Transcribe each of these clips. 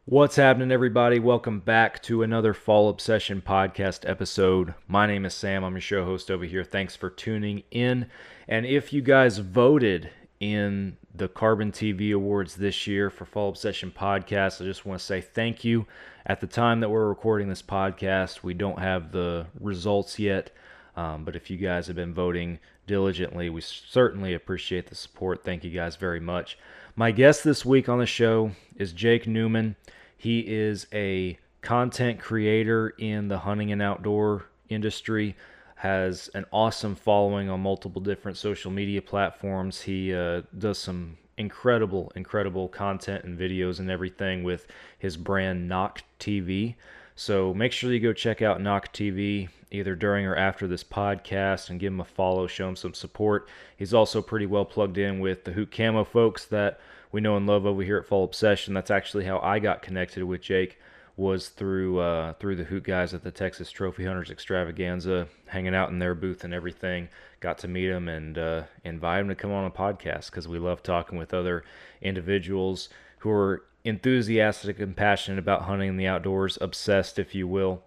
What's happening, everybody? Welcome back to another Fall Obsession podcast episode. My name is Sam. I'm your show host over here. Thanks for tuning in. And if you guys voted in the Carbon TV Awards this year for Fall Obsession podcast, I just want to say thank you. At the time that we're recording this podcast, we don't have the results yet. But if you guys have been voting diligently, we certainly appreciate the support. Thank you guys very much. My guest this week on the show is Jake Newman. He is a content creator in the hunting and outdoor industry, has an awesome following on multiple different social media platforms. He does some incredible content and videos and everything with his brand Nocked TV. So make sure you go check out Nocked TV either during or after this podcast and give him a follow, show him some support. He's also pretty well plugged in with the Hoot Camo folks that we know and love over here at Fall Obsession. That's actually how I got connected with Jake, was through the Hoot guys at the Texas Trophy Hunters Extravaganza, hanging out in their booth and everything. Got to meet him and invite him to come on a podcast because we love talking with other individuals who are enthusiastic and passionate about hunting in the outdoors, obsessed, if you will.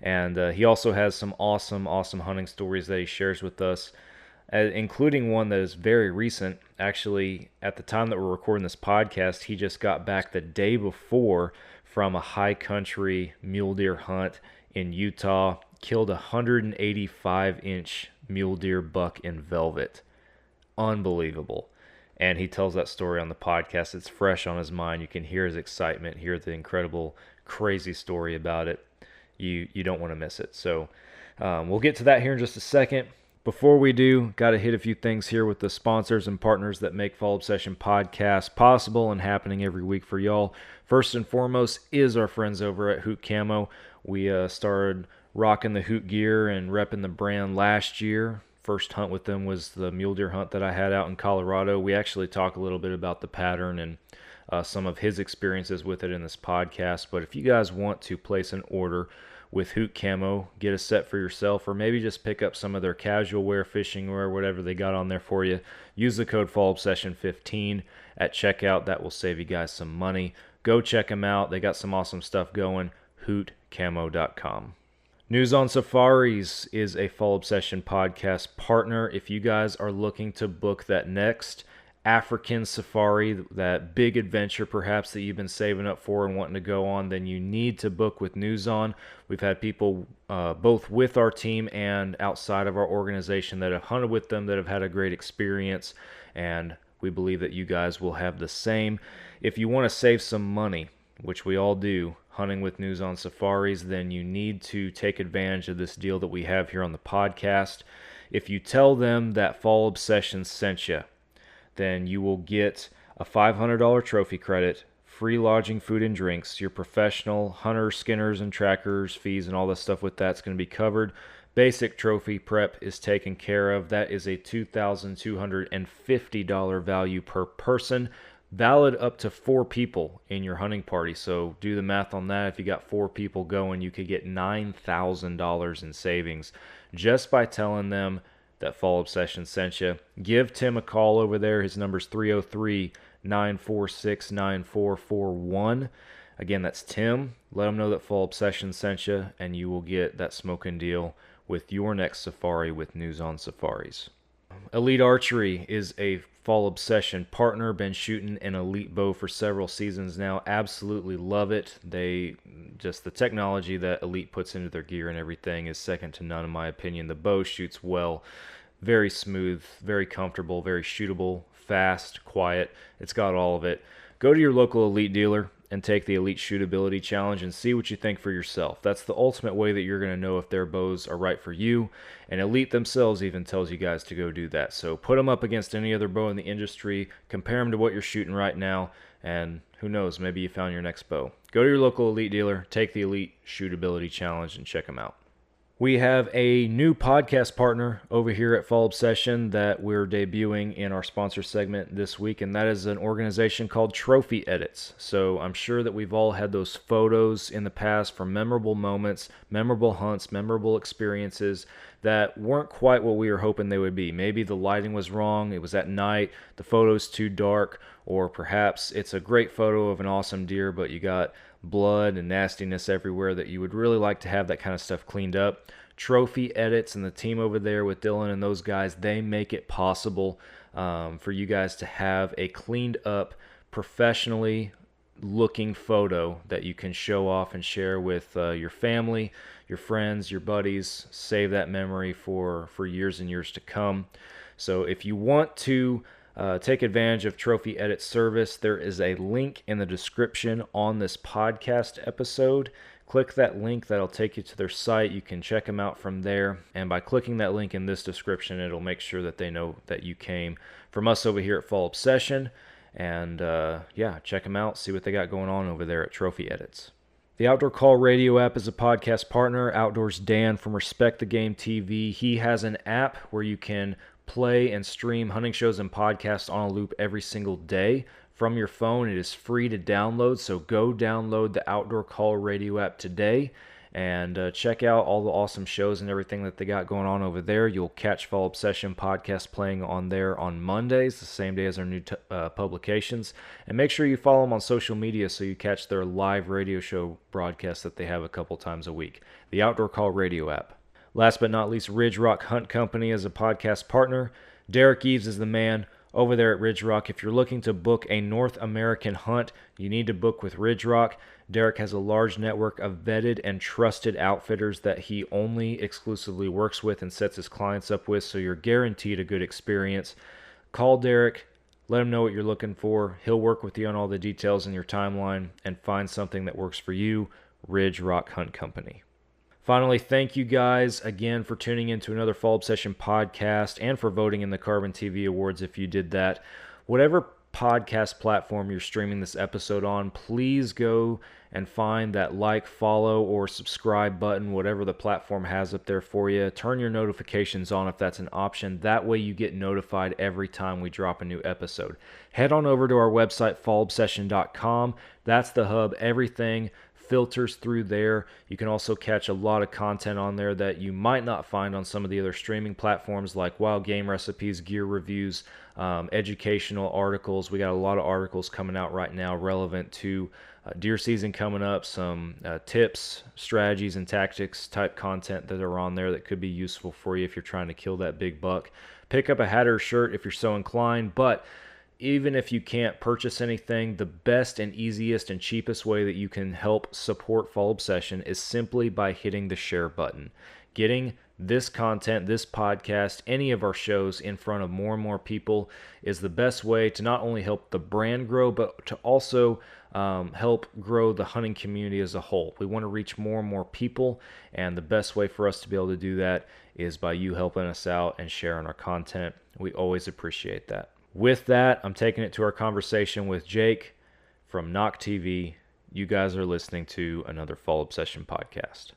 And he also has some awesome hunting stories that he shares with us, including one that is very recent. Actually, at the time that we're recording this podcast, he just got back the day before from a high country mule deer hunt in Utah, killed a 185-inch mule deer buck in velvet. Unbelievable. And he tells that story on the podcast. It's fresh on his mind. You can hear his excitement, hear the incredible, crazy story about it. You don't want to miss it. So we'll get to that here in just a second. Before we do, got to hit a few things here with the sponsors and partners that make Fall Obsession podcast possible and happening every week for y'all. First and foremost is our friends over at Hoot Camo. We started rocking the Hoot gear and repping the brand last year. First hunt with them was the mule deer hunt that I had out in Colorado. We actually talk a little bit about the pattern and some of his experiences with it in this podcast. But if you guys want to place an order with Hoot Camo, get a set for yourself, or maybe just pick up some of their casual wear, fishing wear, whatever they got on there for you, use the code FALLOBSESSION15 at checkout. That will save you guys some money. Go check them out. They got some awesome stuff going. HootCamo.com. News on Safaris is a Fall Obsession podcast partner. If you guys are looking to book that next African safari, that big adventure perhaps that you've been saving up for and wanting to go on, then you need to book with News On. We've had people both with our team and outside of our organization that have hunted with them that have had a great experience, and we believe that you guys will have the same. If you want to save some money, which we all do, hunting with News On Safaris, then you need to take advantage of this deal that we have here on the podcast. If you tell them that Fall Obsession sent you, then you will get a $500 trophy credit, free lodging, food, and drinks. Your professional hunter, skinners, and trackers, fees, and all that stuff with that's going to be covered. Basic trophy prep is taken care of. That is a $2,250 value per person, valid up to 4 people in your hunting party. So do the math on that. If you got 4 people going, you could get $9,000 in savings just by telling them that Fall Obsession sent you. Give Tim a call over there. His number's 303-946-9441. Again, that's Tim. Let him know that Fall Obsession sent you, and you will get that smoking deal with your next safari with News on Safaris. Elite Archery is a Fall Obsession partner. Been shooting an elite bow for several seasons now. Absolutely love it. The technology that Elite puts into their gear and everything is second to none in my opinion. The bow shoots well, very smooth, very comfortable, very shootable, fast, quiet. It's got all of it. Go to your local Elite dealer and take the Elite Shootability Challenge and see what you think for yourself. That's the ultimate way that you're going to know if their bows are right for you. And Elite themselves even tells you guys to go do that. So put them up against any other bow in the industry, compare them to what you're shooting right now, and who knows, maybe you found your next bow. Go to your local Elite dealer, take the Elite Shootability Challenge, and check them out. We have a new podcast partner over here at Fall Obsession that we're debuting in our sponsor segment this week, and that is an organization called Trophy Edits. So I'm sure that we've all had those photos in the past from memorable moments, memorable hunts, memorable experiences that weren't quite what we were hoping they would be. Maybe the lighting was wrong, it was at night, the photo's too dark, or perhaps it's a great photo of an awesome deer, but you got blood and nastiness everywhere that you would really like to have that kind of stuff cleaned up. Trophy Edits and the team over there with Dylan and those guys, they make it possible for you guys to have a cleaned up, professionally looking photo that you can show off and share with your family, your friends, your buddies. Save that memory for years and years to come. So if you want to take advantage of Trophy Edit service, there is a link in the description on this podcast episode. Click that link, that'll take you to their site. You can check them out from there, and by clicking that link in this description, it'll make sure that they know that you came from us over here at Fall Obsession. And yeah, check them out, see what they got going on over there at Trophy Edits. The Outdoor Call Radio app is a podcast partner. Outdoors Dan from Respect the Game TV, he has an app where you can play and stream hunting shows and podcasts on a loop every single day from your phone. It is free to download, so go download the Outdoor Call Radio app today and check out all the awesome shows and everything that they got going on over there. You'll catch Fall Obsession podcast playing on there on Mondays, the same day as our new publications. And make sure you follow them on social media so you catch their live radio show broadcasts that they have a couple times a week. The Outdoor Call Radio app. Last but not least, Ridge Rock Hunt Company is a podcast partner. Derek Eves is the man over there at Ridge Rock. If you're looking to book a North American hunt, you need to book with Ridge Rock. Derek has a large network of vetted and trusted outfitters that he only exclusively works with and sets his clients up with, so you're guaranteed a good experience. Call Derek, let him know what you're looking for. He'll work with you on all the details in your timeline and find something that works for you. Ridge Rock Hunt Company. Finally, thank you guys again for tuning in to another Fall Obsession podcast and for voting in the Carbon TV Awards if you did that. Whatever podcast platform you're streaming this episode on, please go and find that like, follow, or subscribe button, whatever the platform has up there for you. Turn your notifications on if that's an option. That way you get notified every time we drop a new episode. Head on over to our website, fallobsession.com. That's the hub. Everything filters through there. You can also catch a lot of content on there that you might not find on some of the other streaming platforms like wild game recipes, gear reviews, educational articles. We got a lot of articles coming out right now relevant to deer season coming up, some tips, strategies, and tactics type content that are on there that could be useful for you if you're trying to kill that big buck. Pick up a hat or shirt if you're so inclined, but even if you can't purchase anything, the best and easiest and cheapest way that you can help support Fall Obsession is simply by hitting the share button. Getting this content, this podcast, any of our shows in front of more and more people is the best way to not only help the brand grow, but to also help grow the hunting community as a whole. We want to reach more and more people, and the best way for us to be able to do that is by you helping us out and sharing our content. We always appreciate that. With that, I'm taking it to our conversation with Jake from Nocked TV. You guys are listening to another Fall Obsession podcast.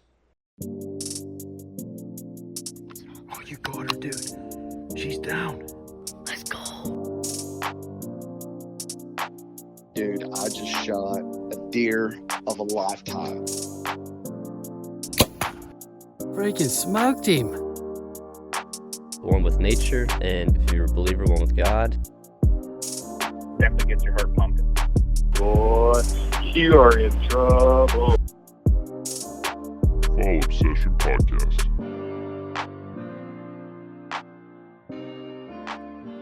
Oh, you got her, dude. She's down. Let's go. Dude, I just shot a deer of a lifetime. Freaking smoked him. One with nature, and if you're a believer, one with God. Definitely gets your heart pumping. Boy, you are in trouble. Fall Obsession Podcast.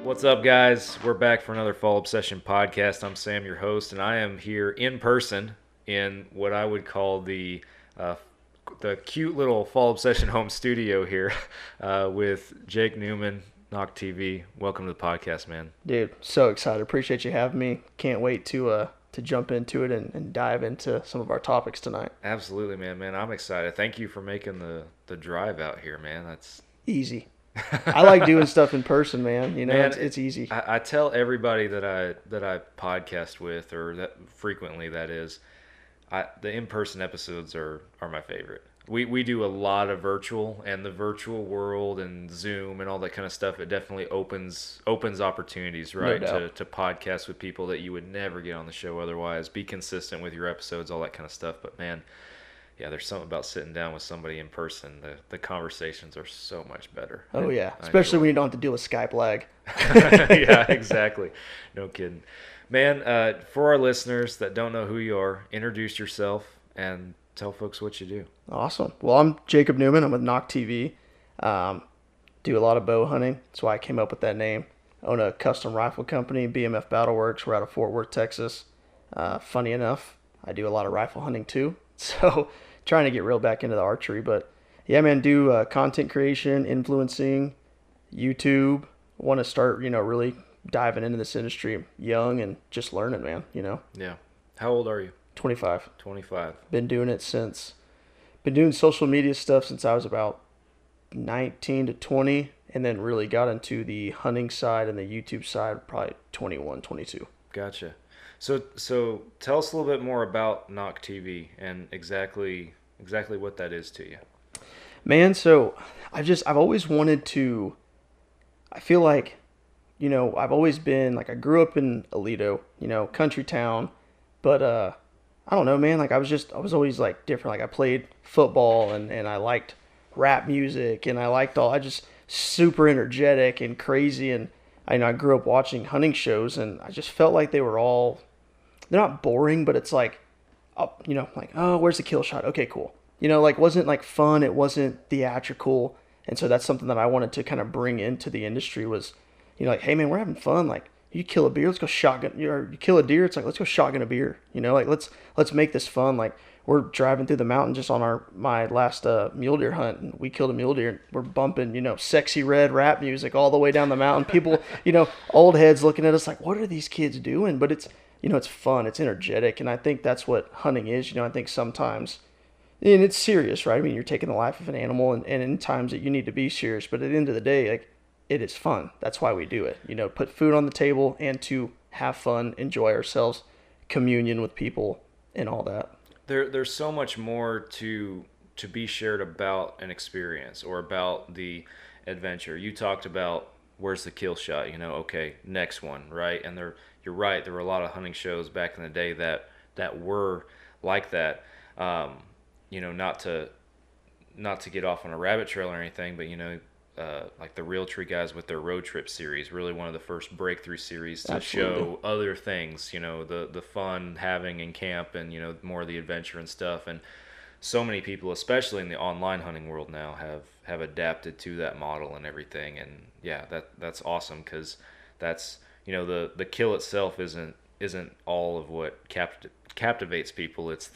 What's up, guys? We're back for another Fall Obsession podcast. I'm Sam, your host, and I am here in person in what I would call the cute little Fall Obsession home studio here with Jake Newman, Nocked TV. Welcome to the podcast, man. Dude, so excited. Appreciate you having me. Can't wait to jump into it and dive into some of our topics tonight. Absolutely, man. I'm excited. Thank you for making the drive out here, man. That's easy. I like doing stuff in person, man. You know, man, it's easy. I tell everybody that I podcast with, or that frequently that is, the in-person episodes are my favorite. We do a lot of virtual, and the virtual world and Zoom and all that kind of stuff, it definitely opens opportunities, right? No to podcast with people that you would never get on the show otherwise. Be consistent with your episodes, all that kind of stuff. But man, yeah, there's something about sitting down with somebody in person. The conversations are so much better. Oh yeah, I especially enjoy when you don't have to deal with Skype lag. Yeah, exactly. No kidding. Man, for our listeners that don't know who you are, introduce yourself and tell folks what you do. Awesome. Well, I'm Jacob Newman. I'm with Nocked TV. Do a lot of bow hunting. That's why I came up with that name. Own a custom rifle company, BMF Battle Works. We're out of Fort Worth, Texas. Funny enough, I do a lot of rifle hunting too. So trying to get real back into the archery. But yeah, man, do content creation, influencing, YouTube. Want to start, really diving into this industry young and just learning, man, Yeah. How old are you? 25. 25. Been doing social media stuff since I was about 19 to 20, and then really got into the hunting side and the YouTube side probably 21, 22. Gotcha. So tell us a little bit more about Nocked TV and exactly what that is to you. Man, so I've always wanted to, I feel like, I've always been like, I grew up in Aledo, country town, but I don't know, man, like I was always like different. Like I played football and I liked rap music and I just super energetic and crazy, and I grew up watching hunting shows, and I just felt like they're not boring, but it's like, oh, where's the kill shot? Okay, cool. Like wasn't like fun. It wasn't theatrical. And so that's something that I wanted to kind of bring into the industry was, like, hey man, we're having fun. Like you kill a beer, let's go shotgun. Or you kill a deer, it's like, let's go shotgun a beer. Like let's make this fun. Like we're driving through the mountain just on my last mule deer hunt, and we killed a mule deer, and we're bumping, sexy red rap music all the way down the mountain. People, old heads looking at us like, what are these kids doing? But it's, it's fun, it's energetic, and I think that's what hunting is. I think sometimes, and it's serious, right? I mean, you're taking the life of an animal, and in times that you need to be serious, but at the end of the day, like, it is fun. That's why we do it. Put food on the table and to have fun, enjoy ourselves, communion with people, and all that. There's so much more to be shared about an experience or about the adventure. You talked about where's the kill shot, okay, next one, right? And you're right, there were a lot of hunting shows back in the day that were like that. Not to get off on a rabbit trail or anything, but like the Real Tree guys with their road trip series, really one of the first breakthrough series to show other things, the fun having in camp and, more of the adventure and stuff. And so many people, especially in the online hunting world now, have adapted to that model and everything. And yeah, that's awesome, because that's, the kill itself isn't all of what captivates people. It's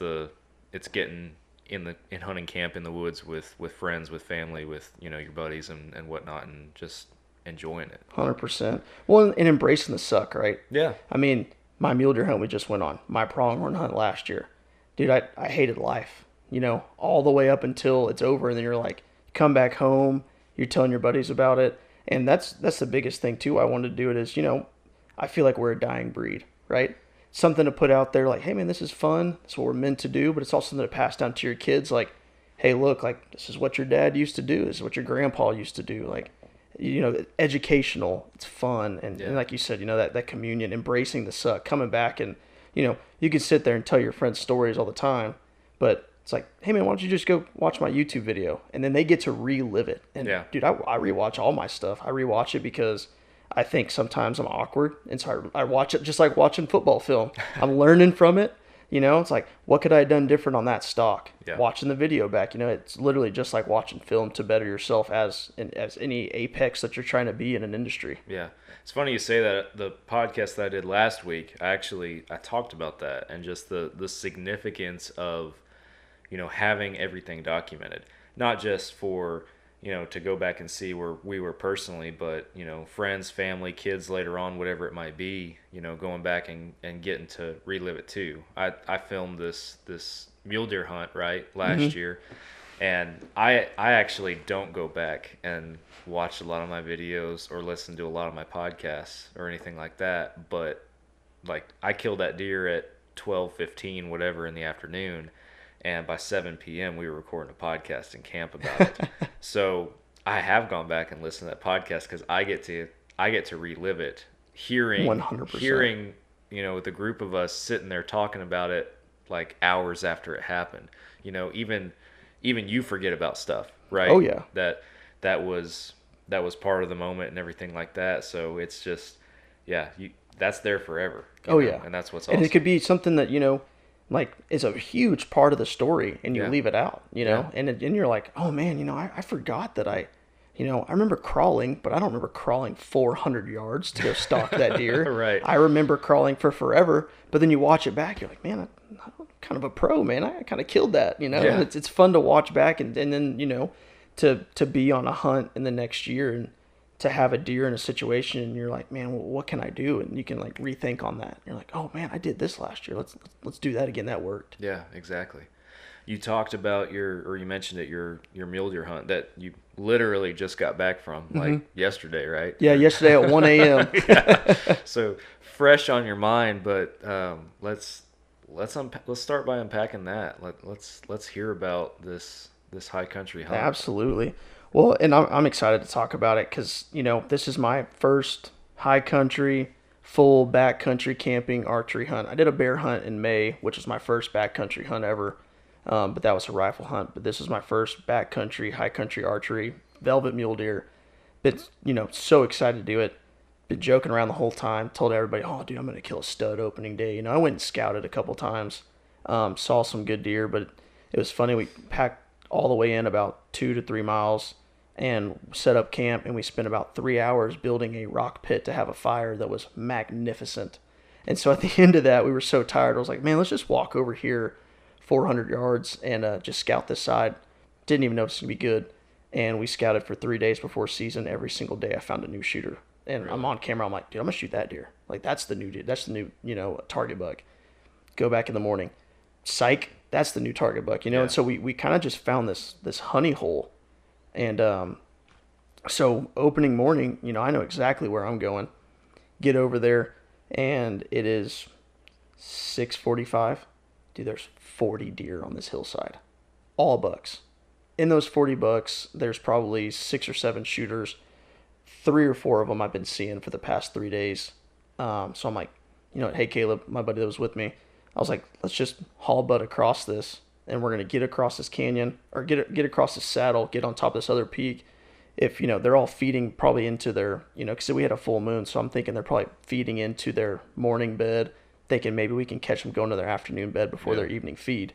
getting in hunting camp in the woods with friends, with family, with your buddies and whatnot, and just enjoying it. 100%. Well, and embracing the suck, right? Yeah. I mean, my mule deer hunt we just went on, my pronghorn hunt last year, dude, I hated life, all the way up until it's over, and then you're like, come back home, you're telling your buddies about it, and that's the biggest thing too. I wanted to do it is, I feel like we're a dying breed, right? Something to put out there like, hey man, this is fun, that's what we're meant to do, but it's also something to pass down to your kids, like, hey look, like this is what your dad used to do, this is what your grandpa used to do, like, educational, it's fun, and like you said, that communion, embracing the suck, coming back, and you can sit there and tell your friends stories all the time, but it's like, hey man, why don't you just go watch my YouTube video, and then they get to relive it. And dude, I rewatch all my stuff. I rewatch it because I think sometimes I'm awkward, and so I watch it just like watching football film. I'm learning from it. It's like, what could I have done different on that stock? Yeah. Watching the video back, it's literally just like watching film to better yourself as any apex that you're trying to be in an industry. Yeah. It's funny you say that. The podcast that I did last week, I talked about that, and just the significance of, having everything documented, not just for, to go back and see where we were personally, but, friends, family, kids later on, whatever it might be, going back and getting to relive it too. I filmed this mule deer hunt, right, last year, and I actually don't go back and watch a lot of my videos or listen to a lot of my podcasts or anything like that, but like I killed that deer at 12:15, whatever, in the afternoon, and by 7 p.m. we were recording a podcast in camp about it. So I have gone back and listened to that podcast because I get to relive it, hearing 100%. hearing the group of us sitting there talking about it like hours after it happened. You know, even you forget about stuff, right? Oh, yeah. That was part of the moment and everything like that. So it's just, yeah, that's there forever. Oh, know? yeah. And that's what's awesome. And it could be something that, you know, like is a huge part of the story and you leave it out, you know, and you're like, oh man, you know, I forgot that I remember crawling, but I don't remember crawling 400 yards to go stalk that deer. Right. I remember crawling for forever, but then you watch it back, you're like, man, I'm kind of a pro, man. I kind of killed that, you know. Yeah. It's fun to watch back and then, you know, to be on a hunt in the next year and to have a deer in a situation and you're like, man, well, what can I do? And you can like rethink on that. You're like, oh man, I did this last year. Let's do that again. That worked. Yeah, exactly. You talked about you mentioned it, your mule deer hunt that you literally just got back from like yesterday, right? Yeah, yesterday at 1 a.m. So fresh on your mind, but let's start by unpacking that. Let's hear about this high country hunt. Absolutely. Well, and I'm excited to talk about it because, you know, this is my first high country, full backcountry camping archery hunt. I did a bear hunt in May, which was my first backcountry hunt ever, but that was a rifle hunt. But this is my first backcountry, high country archery, velvet mule deer. Been, you know, so excited to do it. Been joking around the whole time. Told everybody, oh, dude, I'm going to kill a stud opening day. You know, I went and scouted a couple times, saw some good deer, but it was funny. We packed all the way in about 2 to 3 miles and set up camp, and we spent about 3 hours building a rock pit to have a fire that was magnificent. And so at the end of that, we were so tired. I was like, man, let's just walk over here 400 yards and just scout this side. Didn't even know it was going to be good. And we scouted for 3 days before season. Every single day I found a new shooter. And I'm on camera. I'm like, dude, I'm going to shoot that deer. Like, that's the new deer. That's the new, you know, target buck. Go back in the morning. Psych, that's the new target buck, you know? Yeah. And so we kind of just found this honey hole. And so opening morning, you know, I know exactly where I'm going. Get over there, and it is 6:45. Dude, there's 40 deer on this hillside. All bucks. In those 40 bucks, there's probably 6 or 7 shooters. 3 or 4 of them I've been seeing for the past 3 days. So I'm like, you know, hey, Caleb, my buddy that was with me, I was like, let's just haul butt across this. And we're going to get across this canyon or get across this saddle, get on top of this other peak. If, you know, they're all feeding probably into their, you know, because we had a full moon. So I'm thinking they're probably feeding into their morning bed, thinking maybe we can catch them going to their afternoon bed before their evening feed.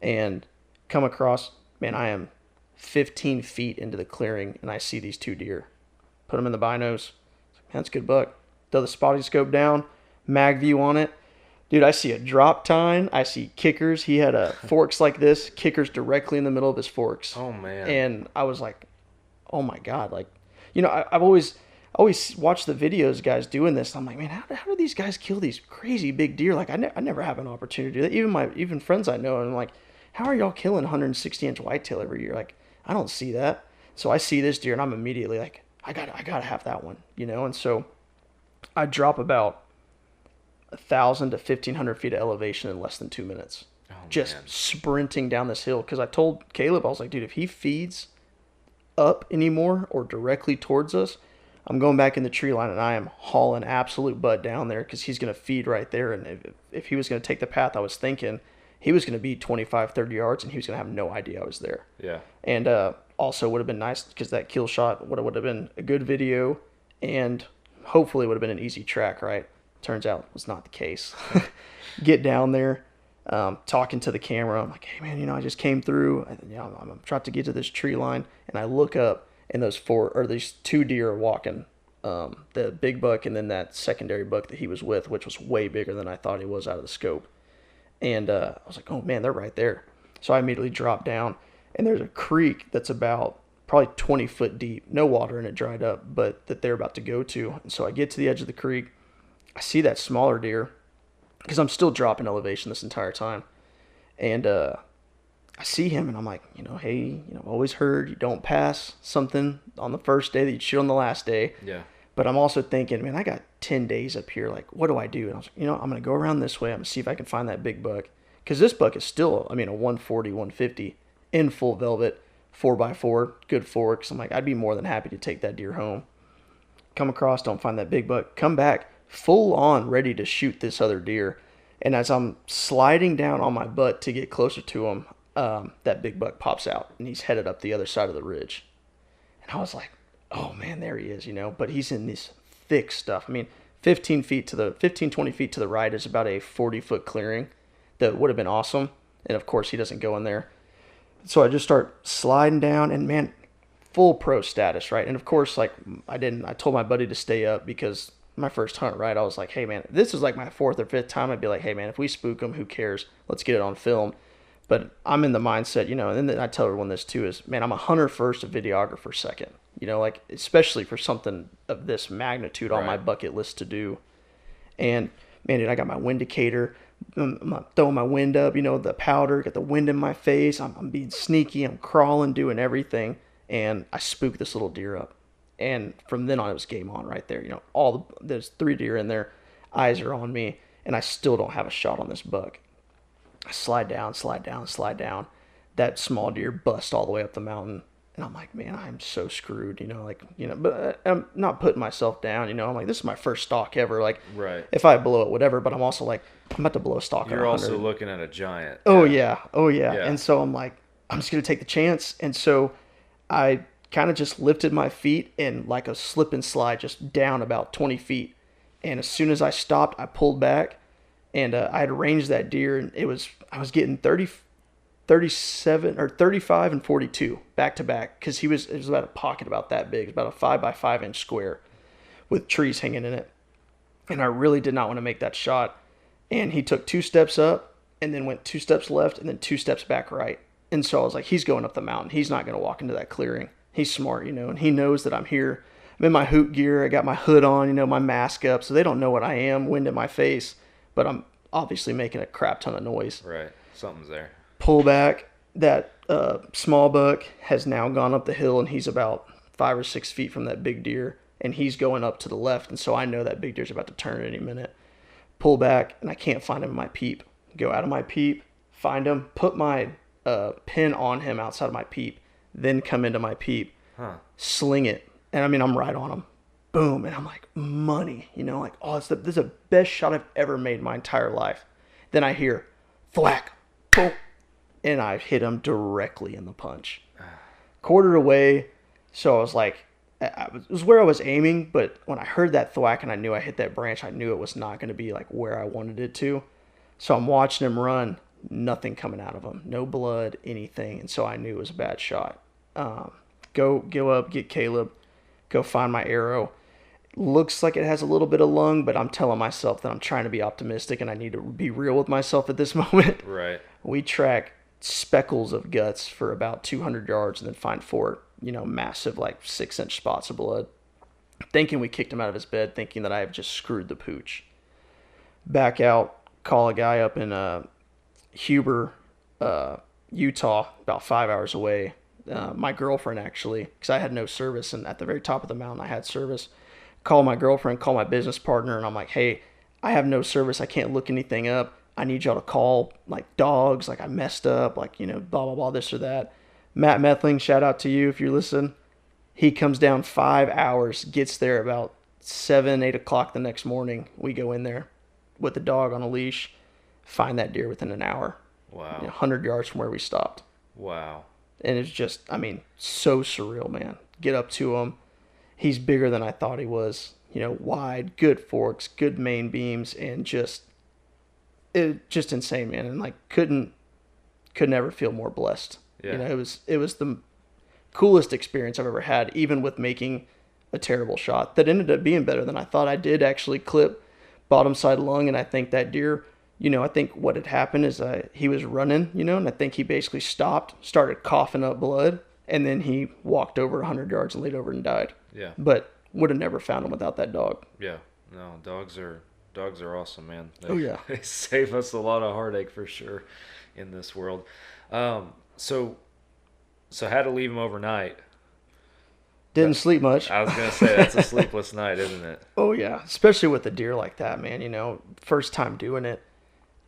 And come across, man, I am 15 feet into the clearing and I see these 2 deer. Put them in the binos. Man, that's a good buck. Throw the spotting scope down, mag view on it. Dude, I see a drop tine. I see kickers. He had forks like this, kickers directly in the middle of his forks. Oh, man. And I was like, oh, my God. Like, you know, I've always watched the videos guys doing this. I'm like, man, how do these guys kill these crazy big deer? Like, I never have an opportunity to do that. Even friends I know, I'm like, how are y'all killing 160-inch whitetail every year? Like, I don't see that. So I see this deer, and I'm immediately like, I gotta have that one, you know? And so I drop about 1,000 to 1,500 feet of elevation in less than 2 minutes. Oh, just man. sprinting down this hill. Because I told Caleb, I was like, dude, if he feeds up anymore or directly towards us, I'm going back in the tree line and I am hauling absolute butt down there because he's going to feed right there. And if he was going to take the path I was thinking, he was going to be 25, 30 yards and he was going to have no idea I was there. Yeah. And also would have been nice because that kill shot would have been a good video and hopefully would have been an easy track, right? Turns out it was not the case. Get down there, talking to the camera. I'm like, hey, man, you know, I just came through. I'm trying to get to this tree line. And I look up, and these 2 deer are walking. The big buck and then that secondary buck that he was with, which was way bigger than I thought he was out of the scope. And I was like, oh, man, they're right there. So I immediately dropped down. And there's a creek that's about probably 20 foot deep. No water in it, dried up, but that they're about to go to. And so I get to the edge of the creek. I see that smaller deer because I'm still dropping elevation this entire time. And I see him and I'm like, you know, hey, you know, I've always heard you don't pass something on the first day that you shoot on the last day. Yeah. But I'm also thinking, man, I got 10 days up here. Like, what do I do? And I was like, you know, I'm going to go around this way. I'm going to see if I can find that big buck. Because this buck is still, I mean, a 140, 150 in full velvet, 4x4, good forks. I'm like, I'd be more than happy to take that deer home. Come across, don't find that big buck. Come back. Full on ready to shoot this other deer. And as I'm sliding down on my butt to get closer to him, that big buck pops out, and he's headed up the other side of the ridge. And I was like, oh man, there he is, you know. But he's in this thick stuff. I mean, 20 feet to the right is about a 40-foot clearing that would have been awesome. And of course, he doesn't go in there. So I just start sliding down, and man, full pro status, right? And of course, like I told my buddy to stay up because my first hunt, right? I was like, hey man, this is like my 4th or 5th time. I'd be like, hey man, if we spook him, who cares? Let's get it on film. But I'm in the mindset, you know, and then I tell everyone this too is, man, I'm a hunter first, a videographer second. You know, like, especially for something of this magnitude on my bucket list to do. And, man, dude, I got my wind indicator. I'm throwing my wind up, you know, the powder, got the wind in my face. I'm being sneaky. I'm crawling, doing everything. And I spooked this little deer up. And from then on, it was game on right there. You know, there's 3 deer in there. Eyes are on me. And I still don't have a shot on this buck. I slide down. That small deer busts all the way up the mountain. And I'm like, man, I'm so screwed, you know, like, you know, but I'm not putting myself down, you know, I'm like, this is my first stalk ever. Like, right. If I blow it, whatever, but I'm also like, I'm about to blow a stalk. You're also looking at a giant. Oh yeah. And so I'm like, I'm just going to take the chance. And so I kind of just lifted my feet and like a slip and slide just down about 20 feet. And as soon as I stopped, I pulled back and I had ranged that deer, and I was getting 37 or 35 and 42 back to back, because it was about a pocket about that big. It was about a 5 by 5 inch square with trees hanging in it. And I really did not want to make that shot. And he took 2 steps up and then went 2 steps left and then 2 steps back right. And so I was like, he's going up the mountain. He's not going to walk into that clearing. He's smart, you know, and he knows that I'm here. I'm in my Hoot gear. I got my hood on, you know, my mask up, so they don't know what I am, wind in my face, but I'm obviously making a crap ton of noise. Right. Something's there. Pull back. That small buck has now gone up the hill, and he's about 5 or 6 feet from that big deer, and he's going up to the left, and so I know that big deer's about to turn any minute. Pull back, and I can't find him in my peep. Go out of my peep, find him, put my pin on him outside of my peep, then come into my peep, sling it, and I mean, I'm right on him. Boom, and I'm like, money, you know, like, oh, this is the best shot I've ever made in my entire life. Then I hear, thwack, boom, and I hit him directly in the punch. Quartered away, so I was like, it was where I was aiming, but when I heard that thwack and I knew I hit that branch, I knew it was not going to be like where I wanted it to. So I'm watching him run, nothing coming out of him, no blood, anything, and so I knew it was a bad shot. Go up, get Caleb, go find my arrow. Looks like it has a little bit of lung, but I'm telling myself that I'm trying to be optimistic and I need to be real with myself at this moment. Right. We track speckles of guts for about 200 yards and then find 4, you know, massive like 6-inch spots of blood. Thinking we kicked him out of his bed, thinking that I have just screwed the pooch. Back out, call a guy up in Huber, Utah, about 5 hours away. My girlfriend, actually, because I had no service, and at the very top of the mountain I had service. Call my girlfriend, call my business partner, and I'm like, hey, I have no service. I can't look anything up. I need y'all to call, like, dogs, like I messed up, like, you know, blah, blah, blah, this or that. Matt Methling, shout out to you if you listen. He comes down 5 hours, gets there about 7, 8 o'clock the next morning. We go in there with the dog on a leash, find that deer within an hour. Wow. 100 yards from where we stopped. Wow. And it's just, I mean, so surreal, man. Get up to him. He's bigger than I thought he was. You know, wide, good forks, good main beams, and just insane, man. And like, could never feel more blessed. Yeah. You know, it was the coolest experience I've ever had, even with making a terrible shot that ended up being better than I thought. I did actually clip bottom side lung, and I think that deer, you know, I think what had happened is he was running, you know, and I think he basically stopped, started coughing up blood, and then he walked over 100 yards and laid over and died. Yeah. But would have never found him without that dog. Yeah. No, dogs are awesome, man. They save us a lot of heartache for sure in this world. So had to leave him overnight. Didn't sleep much. I was going to say, that's a sleepless night, isn't it? Oh, yeah. Especially with a deer like that, man. You know, first time doing it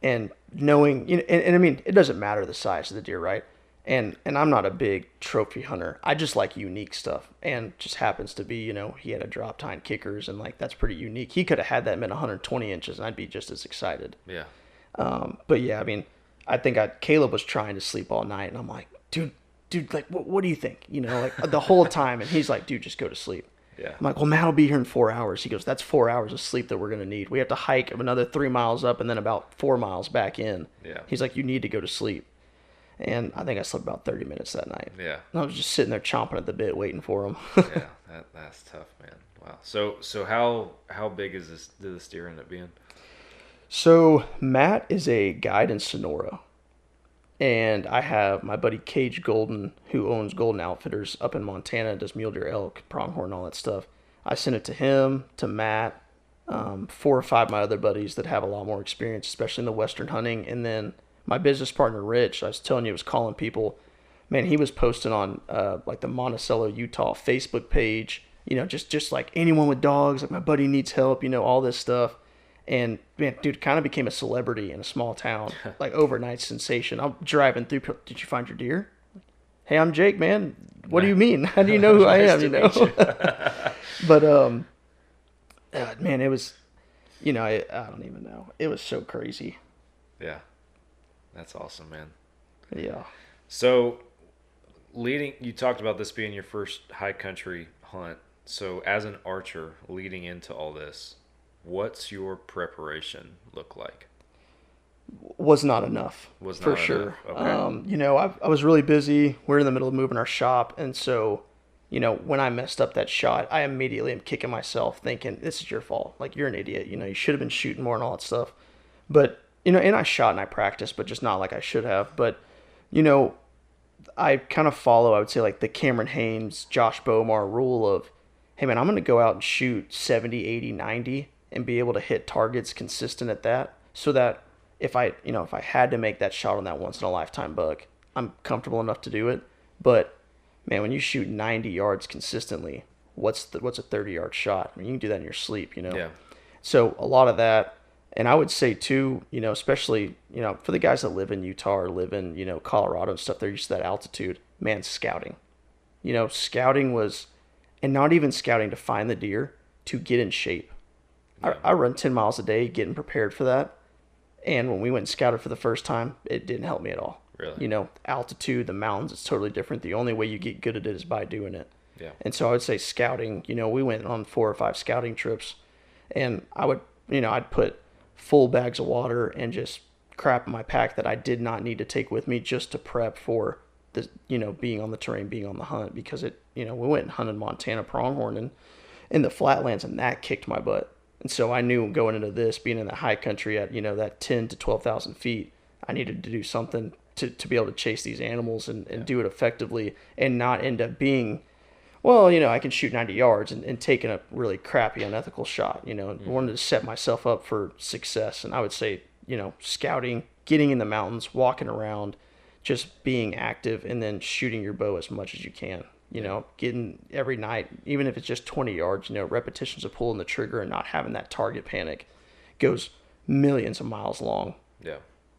and knowing, you know, and I mean, it doesn't matter the size of the deer, right? And I'm not a big trophy hunter. I just like unique stuff. And just happens to be, you know, he had a drop tine kickers, and like, that's pretty unique. He could have had that at 120 inches and I'd be just as excited. Yeah. But yeah, I mean, I think Caleb was trying to sleep all night, and I'm like, dude, like, what do you think? You know, like the whole time, and he's like, dude, just go to sleep. Yeah. I'm like, well, Matt will be here in 4 hours. He goes, that's 4 hours of sleep that we're going to need. We have to hike another 3 miles up and then about 4 miles back in. Yeah. He's like, you need to go to sleep. And I think I slept about 30 minutes that night. Yeah. And I was just sitting there chomping at the bit waiting for him. Yeah, that's tough, man. Wow. So how big is this? Did this deer end up being? So Matt is a guide in Sonora. And I have my buddy Cage Golden, who owns Golden Outfitters up in Montana, does mule deer, elk, pronghorn, all that stuff. I sent it to him, to Matt, 4 or 5 of my other buddies that have a lot more experience, especially in the Western hunting. And then my business partner, Rich, I was telling you, was calling people. Man, he was posting on like the Monticello, Utah Facebook page, you know, just like anyone with dogs, like my buddy needs help, you know, all this stuff. And man, dude, kind of became a celebrity in a small town, like overnight sensation. I'm driving through. Did you find your deer? Hey, I'm Jake, man. What do you mean? How do you know who I am? You know. But man, it was, you know, I don't even know. It was so crazy. Yeah, that's awesome, man. Yeah. So, you talked about this being your first high country hunt. So, as an archer, leading into all this, what's your preparation look like? Was not enough. Was not for enough. sure. Okay. You know, I was really busy. We're in the middle of moving our shop, and so, you know, when I messed up that shot, I immediately am kicking myself, thinking this is your fault. Like, you're an idiot. You know, you should have been shooting more and all that stuff. But you know, and I shot and I practiced, but just not like I should have. But you know, I kind of follow, I would say, like the Cameron Haynes, Josh Bomar rule of, hey man, I'm going to go out and shoot 70, 80, 90 and be able to hit targets consistent at that, so that if I had to make that shot on that once in a lifetime buck, I'm comfortable enough to do it. But man, when you shoot 90 yards consistently, what's a 30-yard shot? I mean, you can do that in your sleep, you know? Yeah. So a lot of that, and I would say too, you know, especially, you know, for the guys that live in Utah or live in, you know, Colorado and stuff, they're used to that altitude. Man, scouting. You know, scouting was, and not even scouting to find the deer, to get in shape. Yeah. I run 10 miles a day getting prepared for that. And when we went and scouted for the first time, it didn't help me at all. Really? You know, altitude, the mountains, it's totally different. The only way you get good at it is by doing it. Yeah. And so I would say scouting, you know, we went on 4 or 5 scouting trips, and I would, you know, I'd put full bags of water and just crap in my pack that I did not need to take with me just to prep for the, you know, being on the terrain, being on the hunt, because it, you know, we went and hunted Montana pronghorn and in the flatlands, and that kicked my butt. And so I knew going into this, being in the high country at, you know, that 10 to 12,000 feet, I needed to do something to be able to chase these animals and do it effectively and not end up being, well, you know, I can shoot 90 yards and taking a really crappy, unethical shot, you know, and wanted to set myself up for success. And I would say, you know, scouting, getting in the mountains, walking around, just being active, and then shooting your bow as much as you can. You know, getting every night, even if it's just 20 yards, you know, repetitions of pulling the trigger and not having that target panic goes millions of miles long. Yeah,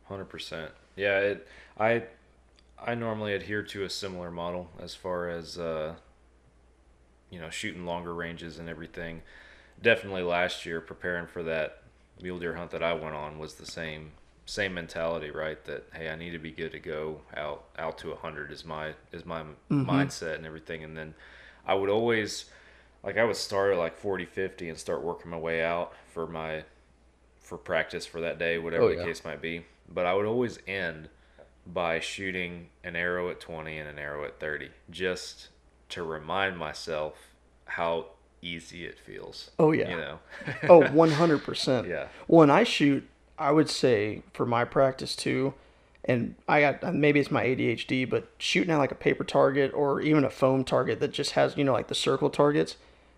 100%. Yeah, I normally adhere to a similar model as far as, you know, shooting longer ranges and everything. Definitely last year, preparing for that mule deer hunt that I went on was the same mentality, right? That, hey, I need to be good to go out to 100 is my mindset and everything. And then I would always, like, I would start at like 40, 50 and start working my way out for practice for that day, whatever the case might be. But I would always end by shooting an arrow at 20 and an arrow at 30, just to remind myself how easy it feels. Oh yeah. You know? Oh, 100%. Yeah. Well, and I shoot, I would say for my practice too, and I got, maybe it's my ADHD, but shooting at like a paper target or even a foam target that just has, you know, like the circle targets,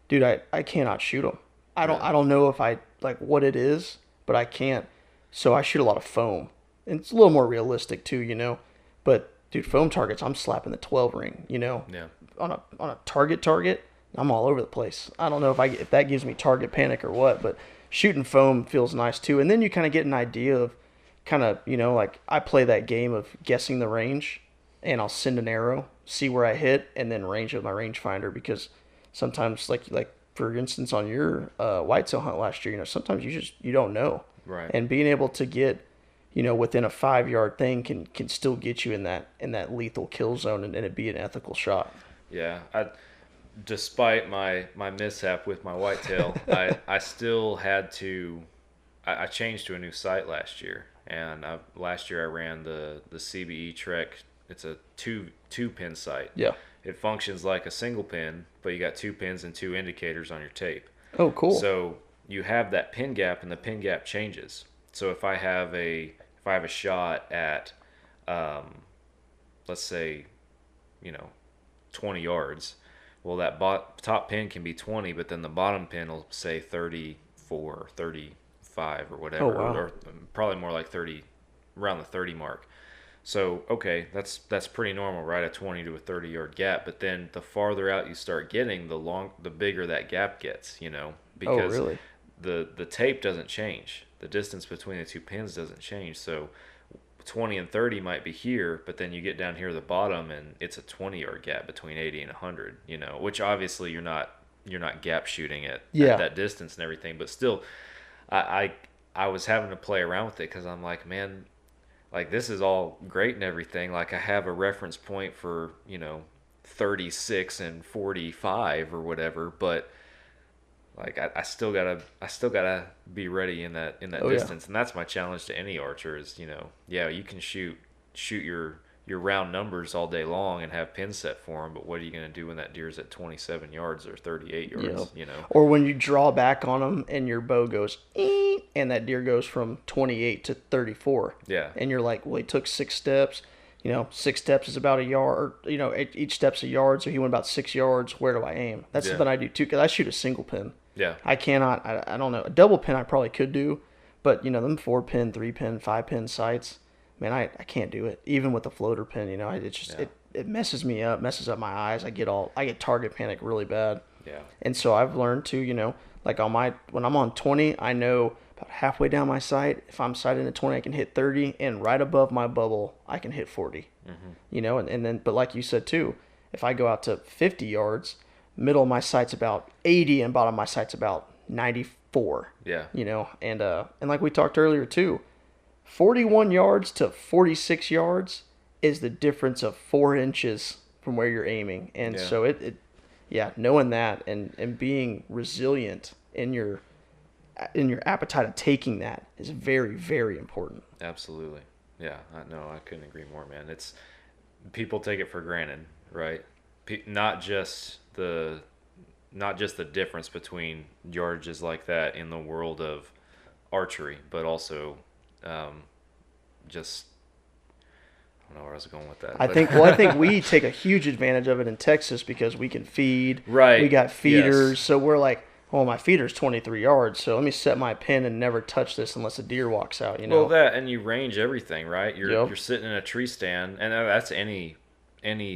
dude, I cannot shoot them. I don't know if I like what it is, but I can't. So I shoot a lot of foam, and it's a little more realistic too, you know. But dude, foam targets, I'm slapping the 12 ring, you know. Yeah. On a target, I'm all over the place. I don't know if that gives me target panic or what, but shooting foam feels nice too. And then you kind of get an idea of kind of, you know, like I play that game of guessing the range, and I'll send an arrow, see where I hit, and then range with my rangefinder, because sometimes like for instance on your whitetail hunt last year, you know, sometimes you don't know. Right. And being able to get, within a 5-yard thing can still get you in that lethal kill zone and it be an ethical shot. Yeah, despite my mishap with my whitetail, I still had to. I changed to a new sight last year, and last year I ran the CBE Trek. It's a two pin sight. Yeah. It functions like a single pin, but you got 2 pins and 2 indicators on your tape. Oh, cool. So you have that pin gap, and the pin gap changes. So if I have a shot at, let's say, 20 yards, well, that top pin can be 20, but then the bottom pin will say 34, 35, or whatever, Oh, wow. or probably more like 30, around the 30 mark. So, okay, that's pretty normal, right? A 20 to a 30-yard gap. But then the farther out you start getting, the bigger that gap gets, because really? the tape doesn't change. The distance between the 2 pins doesn't change. So 20 and 30 might be here, but then you get down here at the bottom and it's a 20-yard gap between 80 and 100, which obviously you're not gap shooting at that distance and everything. But still, I was having to play around with it because I'm like, man, like, this is all great and everything. Like, I have a reference point for, 36 and 45 or whatever, but like I still gotta be ready in that distance. And that's my challenge to any archer is, you can shoot your round numbers all day long and have pins set for them, but what are you going to do when that deer's at 27 yards or 38 yards, Or when you draw back on them and your bow goes, and that deer goes from 28 to 34. Yeah. And you're like, well, he took 6 steps. 6 steps is about a yard, or, each step's a yard, so he went about 6 yards. Where do I aim? That's something I do too, because I shoot a single pin. Yeah. I cannot, I don't know. A double pin I probably could do, but, them 4-pin, 3-pin, 5-pin sights, man, I can't do it. Even with the floater pin, it's just, it messes me up, messes up my eyes. I get target panic really bad. Yeah. And so I've learned to, like when I'm on 20, I know about halfway down my sight, if I'm sighted at 20, I can hit 30, and right above my bubble, I can hit 40. Mm-hmm. And then, but like you said too, if I go out to 50 yards, middle of my sight's about 80, and bottom of my sight's about 94. Yeah. And like we talked earlier too, 41 yards to 46 yards is the difference of 4 inches from where you're aiming. And so knowing that and being resilient in your appetite of taking that is very, very important. Absolutely. Yeah. I couldn't agree more, man. It's, people take it for granted, right? Not just the difference between yardages like that in the world of archery, but also just, I don't know where I was going with that. I think we take a huge advantage of it in Texas because we can feed. Right. We got feeders, Yes. so we're like, well, my feeder's 23 yards, so let me set my pin and never touch this unless a deer walks out. Well, that, and you range everything, right? You're sitting in a tree stand, and that's any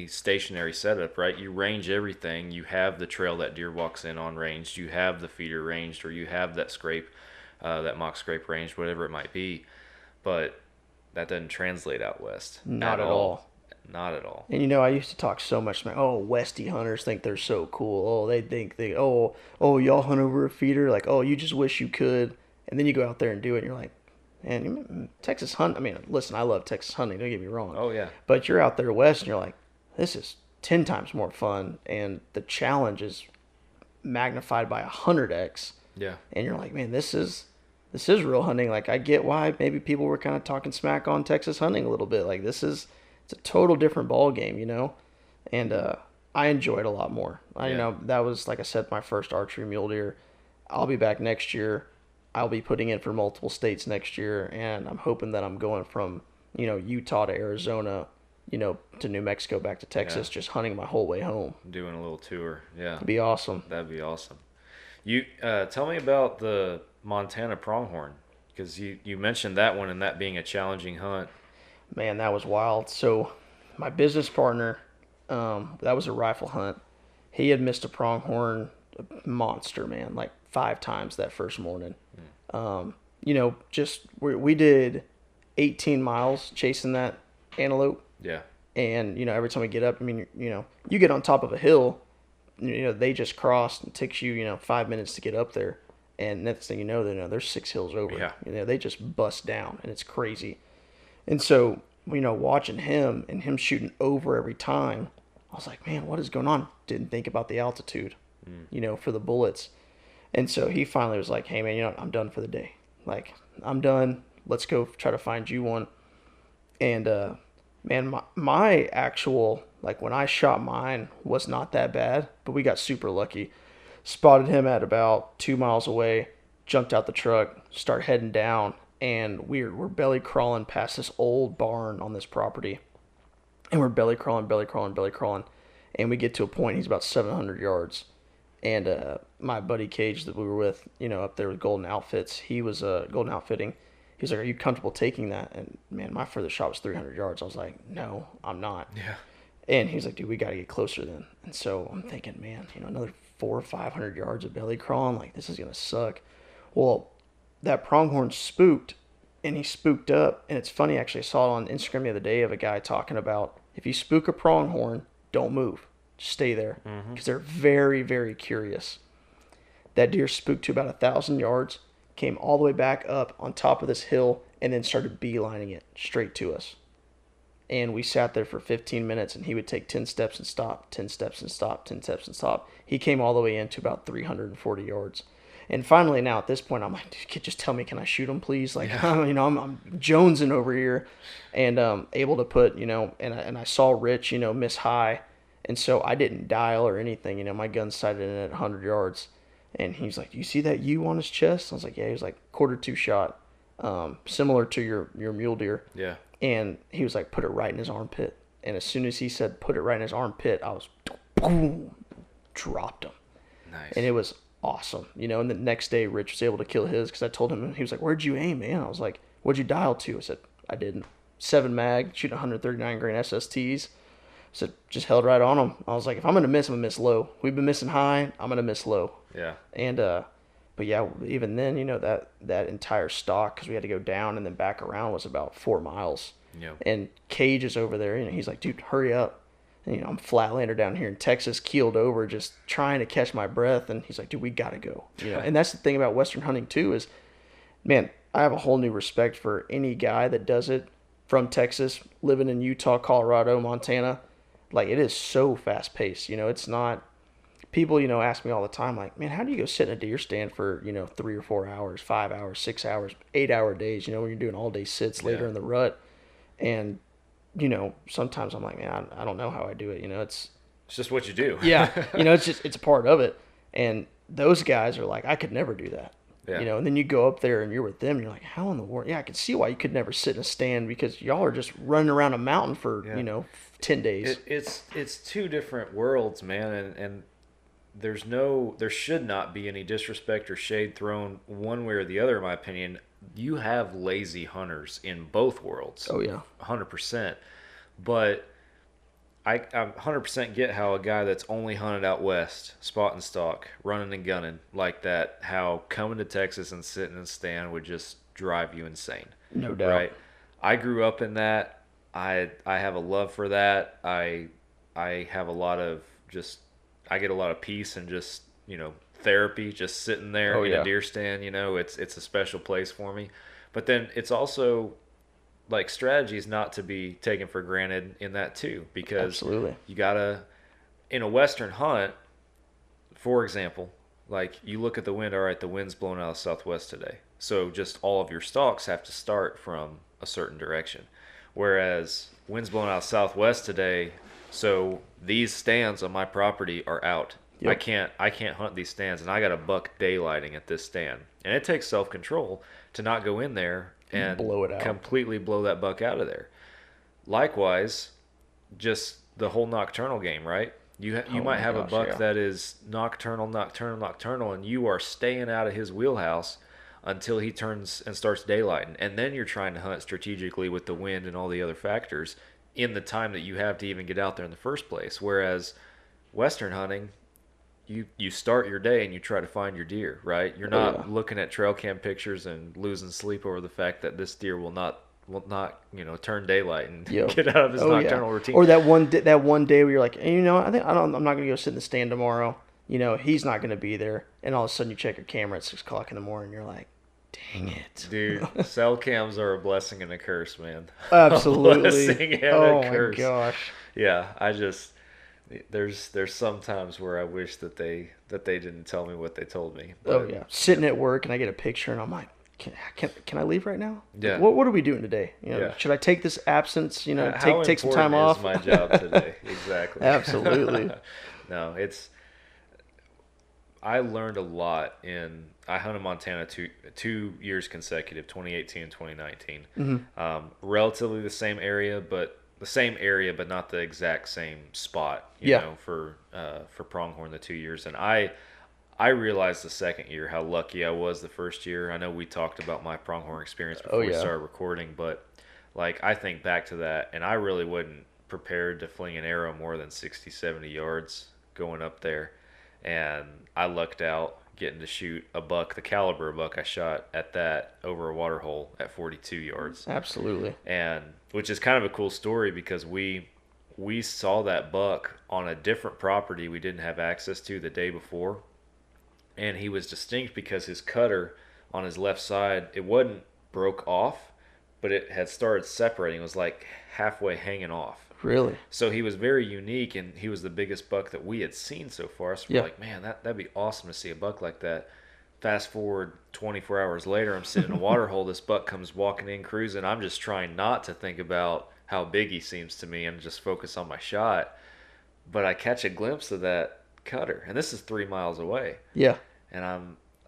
stationary setup, right? You range everything. You have the trail that deer walks in on ranged. You have the feeder ranged, or you have that scrape, that mock scrape ranged, whatever it might be. But that doesn't translate out west. Not at all. Not at all. And I used to talk so much, man. Oh, Westie hunters think they're so cool. Oh, they think y'all hunt over a feeder. Like, oh, you just wish you could. And then you go out there and do it, and you're like, man, Texas hunt. I mean, listen, I love Texas hunting. Don't get me wrong. Oh yeah. But you're out there west, and you're like, this is 10 times more fun, and the challenge is magnified by 100x. Yeah. And you're like, man, this is real hunting. Like, I get why maybe people were kind of talking smack on Texas hunting a little bit. Like, it's a total different ball game, and I enjoy it a lot more. That was, like I said, my first archery mule deer. I'll be back next year. I'll be putting in for multiple states next year, and I'm hoping that I'm going from, Utah to Arizona, to New Mexico, back to Texas, just hunting my whole way home. Doing a little tour, yeah. It'd be awesome. That'd be awesome. You tell me about the Montana pronghorn, because you mentioned that one and that being a challenging hunt. Man, that was wild. So my business partner, that was a rifle hunt. He had missed a pronghorn monster, man, like 5 times that first morning. We did 18 miles chasing that antelope. Yeah. And, every time we get up, I mean, you get on top of a hill, they just crossed. It takes you, 5 minutes to get up there. And next thing you know, there's 6 hills over. Yeah. They just bust down, and it's crazy. And so, watching him and him shooting over every time, I was like, man, what is going on? Didn't think about the altitude, for the bullets. And so he finally was like, hey, man, I'm done for the day. Like, I'm done. Let's go try to find you one. And, man, my actual, like, when I shot mine was not that bad, but we got super lucky. Spotted him at about 2 miles away, jumped out the truck, start heading down, and we're belly crawling past this old barn on this property. And we're belly crawling. And we get to a point, he's about 700 yards. And my buddy Cage that we were with, up there with Golden Outfits, he was Golden Outfitting. He was like, are you comfortable taking that? And, man, my furthest shot was 300 yards. I was like, no, I'm not. Yeah. And he's like, dude, we got to get closer then. And so I'm thinking, man, another 400 or 500 yards of belly crawling, like, this is going to suck. Well, that pronghorn spooked, and he spooked up. And it's funny, actually, I saw it on Instagram the other day of a guy talking about, if you spook a pronghorn, don't move. Just stay there. Because they're very, very curious. That deer spooked to about 1,000 yards, came all the way back up on top of this hill, and then started beelining it straight to us. And we sat there for 15 minutes, and he would take 10 steps and stop, 10 steps and stop, 10 steps and stop. He came all the way into about 340 yards. And finally, now at this point, I'm like, dude, just tell me, can I shoot him, please? Like, I'm jonesing over here, and able to put, and I saw Rich, miss high, and so I didn't dial or anything. My gun sighted in at 100 yards, and he's like, do you see that U on his chest? I was like, yeah. He was like, .42 shot, similar to your mule deer. Yeah. And he was like, put it right in his armpit. And as soon as he said, put it right in his armpit, I was, boom, dropped him. Nice. And it was awesome. And the next day, Rich was able to kill his because I told him, he was like, where'd you aim, man? I was like, what'd you dial to? I said, I didn't. 7 mag, shooting 139 grain SSTs. I said, just held right on him. I was like, if I'm going to miss, I'm going to miss low. We've been missing high, I'm going to miss low. Yeah. And, but yeah, even then, that entire stalk, because we had to go down and then back around, was about 4 miles. Yep. And Cage is over there, he's like, dude, hurry up. And, I'm flatlander down here in Texas, keeled over, just trying to catch my breath. And he's like, dude, we got to go. And that's the thing about Western hunting too is, man, I have a whole new respect for any guy that does it from Texas, living in Utah, Colorado, Montana. Like, it is so fast paced. It's not, people, ask me all the time, like, man, how do you go sit in a deer stand for, 3 or 4 hours, 5 hours, 6 hours, 8-hour days, when you're doing all day sits later in the rut. And, sometimes I'm like, man, I don't know how I do it. It's just what you do. Yeah. It's a part of it. And those guys are like, I could never do that. Yeah. And then you go up there and you're with them and you're like, how in the world? Yeah, I can see why you could never sit in a stand because y'all are just running around a mountain for, 10 days. It's two different worlds, man. And there should not be any disrespect or shade thrown one way or the other, in my opinion. You have lazy hunters in both worlds. Oh, yeah. 100%. But I 100% get how a guy that's only hunted out west, spot and stalk, running and gunning like that, how coming to Texas and sitting in a stand would just drive you insane. No doubt. Right? I grew up in that. I have a love for that. I have a lot of I get a lot of peace and just, therapy just sitting there in a deer stand. It's a special place for me. But then it's also like strategies not to be taken for granted in that too, because absolutely you gotta, in a Western hunt, for example, like you look at the wind, all right, the wind's blowing out of southwest today. So just all of your stalks have to start from a certain direction. Whereas wind's blowing out of southwest today, so these stands on my property are out. Yep. I can't hunt these stands, and I got a buck daylighting at this stand. And it takes self-control to not go in there and blow it out. Completely blow that buck out of there. Likewise, just the whole nocturnal game, right? You might have a buck that is nocturnal, and you are staying out of his wheelhouse until he turns and starts daylighting. And then you're trying to hunt strategically with the wind and all the other factors in the time that you have to even get out there in the first place. Whereas Western hunting, you start your day and you try to find your deer, right? You're not looking at trail cam pictures and losing sleep over the fact that this deer will not turn daylight and get out of his nocturnal routine. Or that one day where you're like, hey, I'm not going to go sit in the stand tomorrow. He's not going to be there. And all of a sudden you check your camera at 6 o'clock in the morning and you're like, Dang it. Dude, cell cams are a blessing and a curse, man. Absolutely. A blessing and Oh a curse. my gosh. Yeah, there's some times where I wish that they didn't tell me what they told me. Oh yeah. Sitting at work and I get a picture and I'm like, can I leave right now? Yeah. What are we doing today? Yeah. Should I take this absence? How Take some time off. important is my job today? Exactly. Absolutely. No, I learned a lot I hunted Montana two years consecutive, 2018 and 2019. Mm-hmm. Relatively the same area, but not the exact same spot. You know, for pronghorn the 2 years, and I realized the second year how lucky I was the first year. I know we talked about my pronghorn experience before we started recording, but like I think back to that, and I really wasn't prepared to fling an arrow more than 60, 70 yards going up there. And I lucked out getting to shoot a buck, the caliber buck I shot at that over a water hole at 42 yards. Absolutely. And which is kind of a cool story because we saw that buck on a different property we didn't have access to the day before. And he was distinct because his cutter on his left side, it wasn't broke off, but it had started separating. It was like halfway hanging off. Really? So he was very unique, and he was the biggest buck that we had seen so far. So we're like, man, that'd be awesome to see a buck like that. Fast forward 24 hours later, I'm sitting in a water hole. This buck comes walking in, cruising. I'm just trying not to think about how big he seems to me and just focus on my shot. But I catch a glimpse of that cutter, and this is 3 miles away. Yeah. And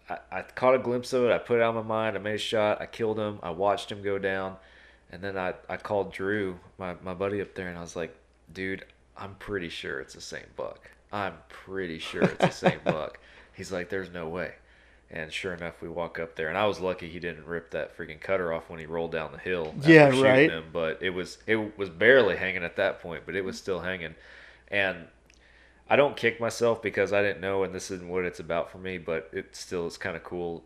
I caught a glimpse of it. I put it out of my mind. I made a shot. I killed him. I watched him go down. And then I called Drew, my buddy up there, and I was like, dude, I'm pretty sure it's the same buck. I'm pretty sure it's the same buck. He's like, there's no way. And sure enough, we walk up there. And I was lucky he didn't rip that freaking cutter off when he rolled down the hill. Yeah, shooting right. him. But it was barely hanging at that point, but it was still hanging. And I don't kick myself because I didn't know, and this isn't what it's about for me, but it still is kind of cool.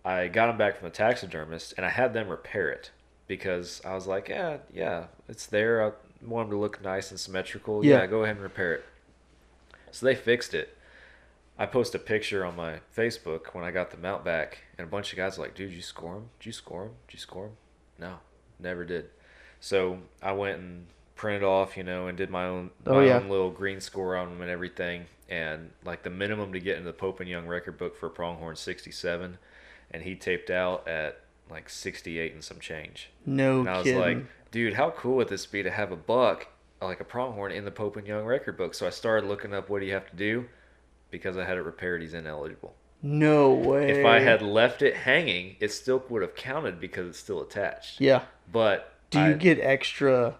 I got him back from the taxidermist, and I had them repair it. Because I was like, yeah, it's there. I want them to look nice and symmetrical. Yeah, go ahead and repair it. So they fixed it. I posted a picture on my Facebook when I got the mount back, and a bunch of guys were like, dude, did you score him? Did you score him? Did you score him? No, never did. So I went and printed off, and did my own little green score on them and everything. And like the minimum to get into the Pope and Young record book for pronghorn 67, and he taped out at like 68 and some change. No and I was kidding. like, dude, how cool would this be to have a buck, like a pronghorn, in the Pope and Young record book? So I started looking up what do you have to do. Because I had it repaired, he's ineligible. No way. If I had left it hanging, it still would have counted because it's still attached. Yeah. But do you get extra?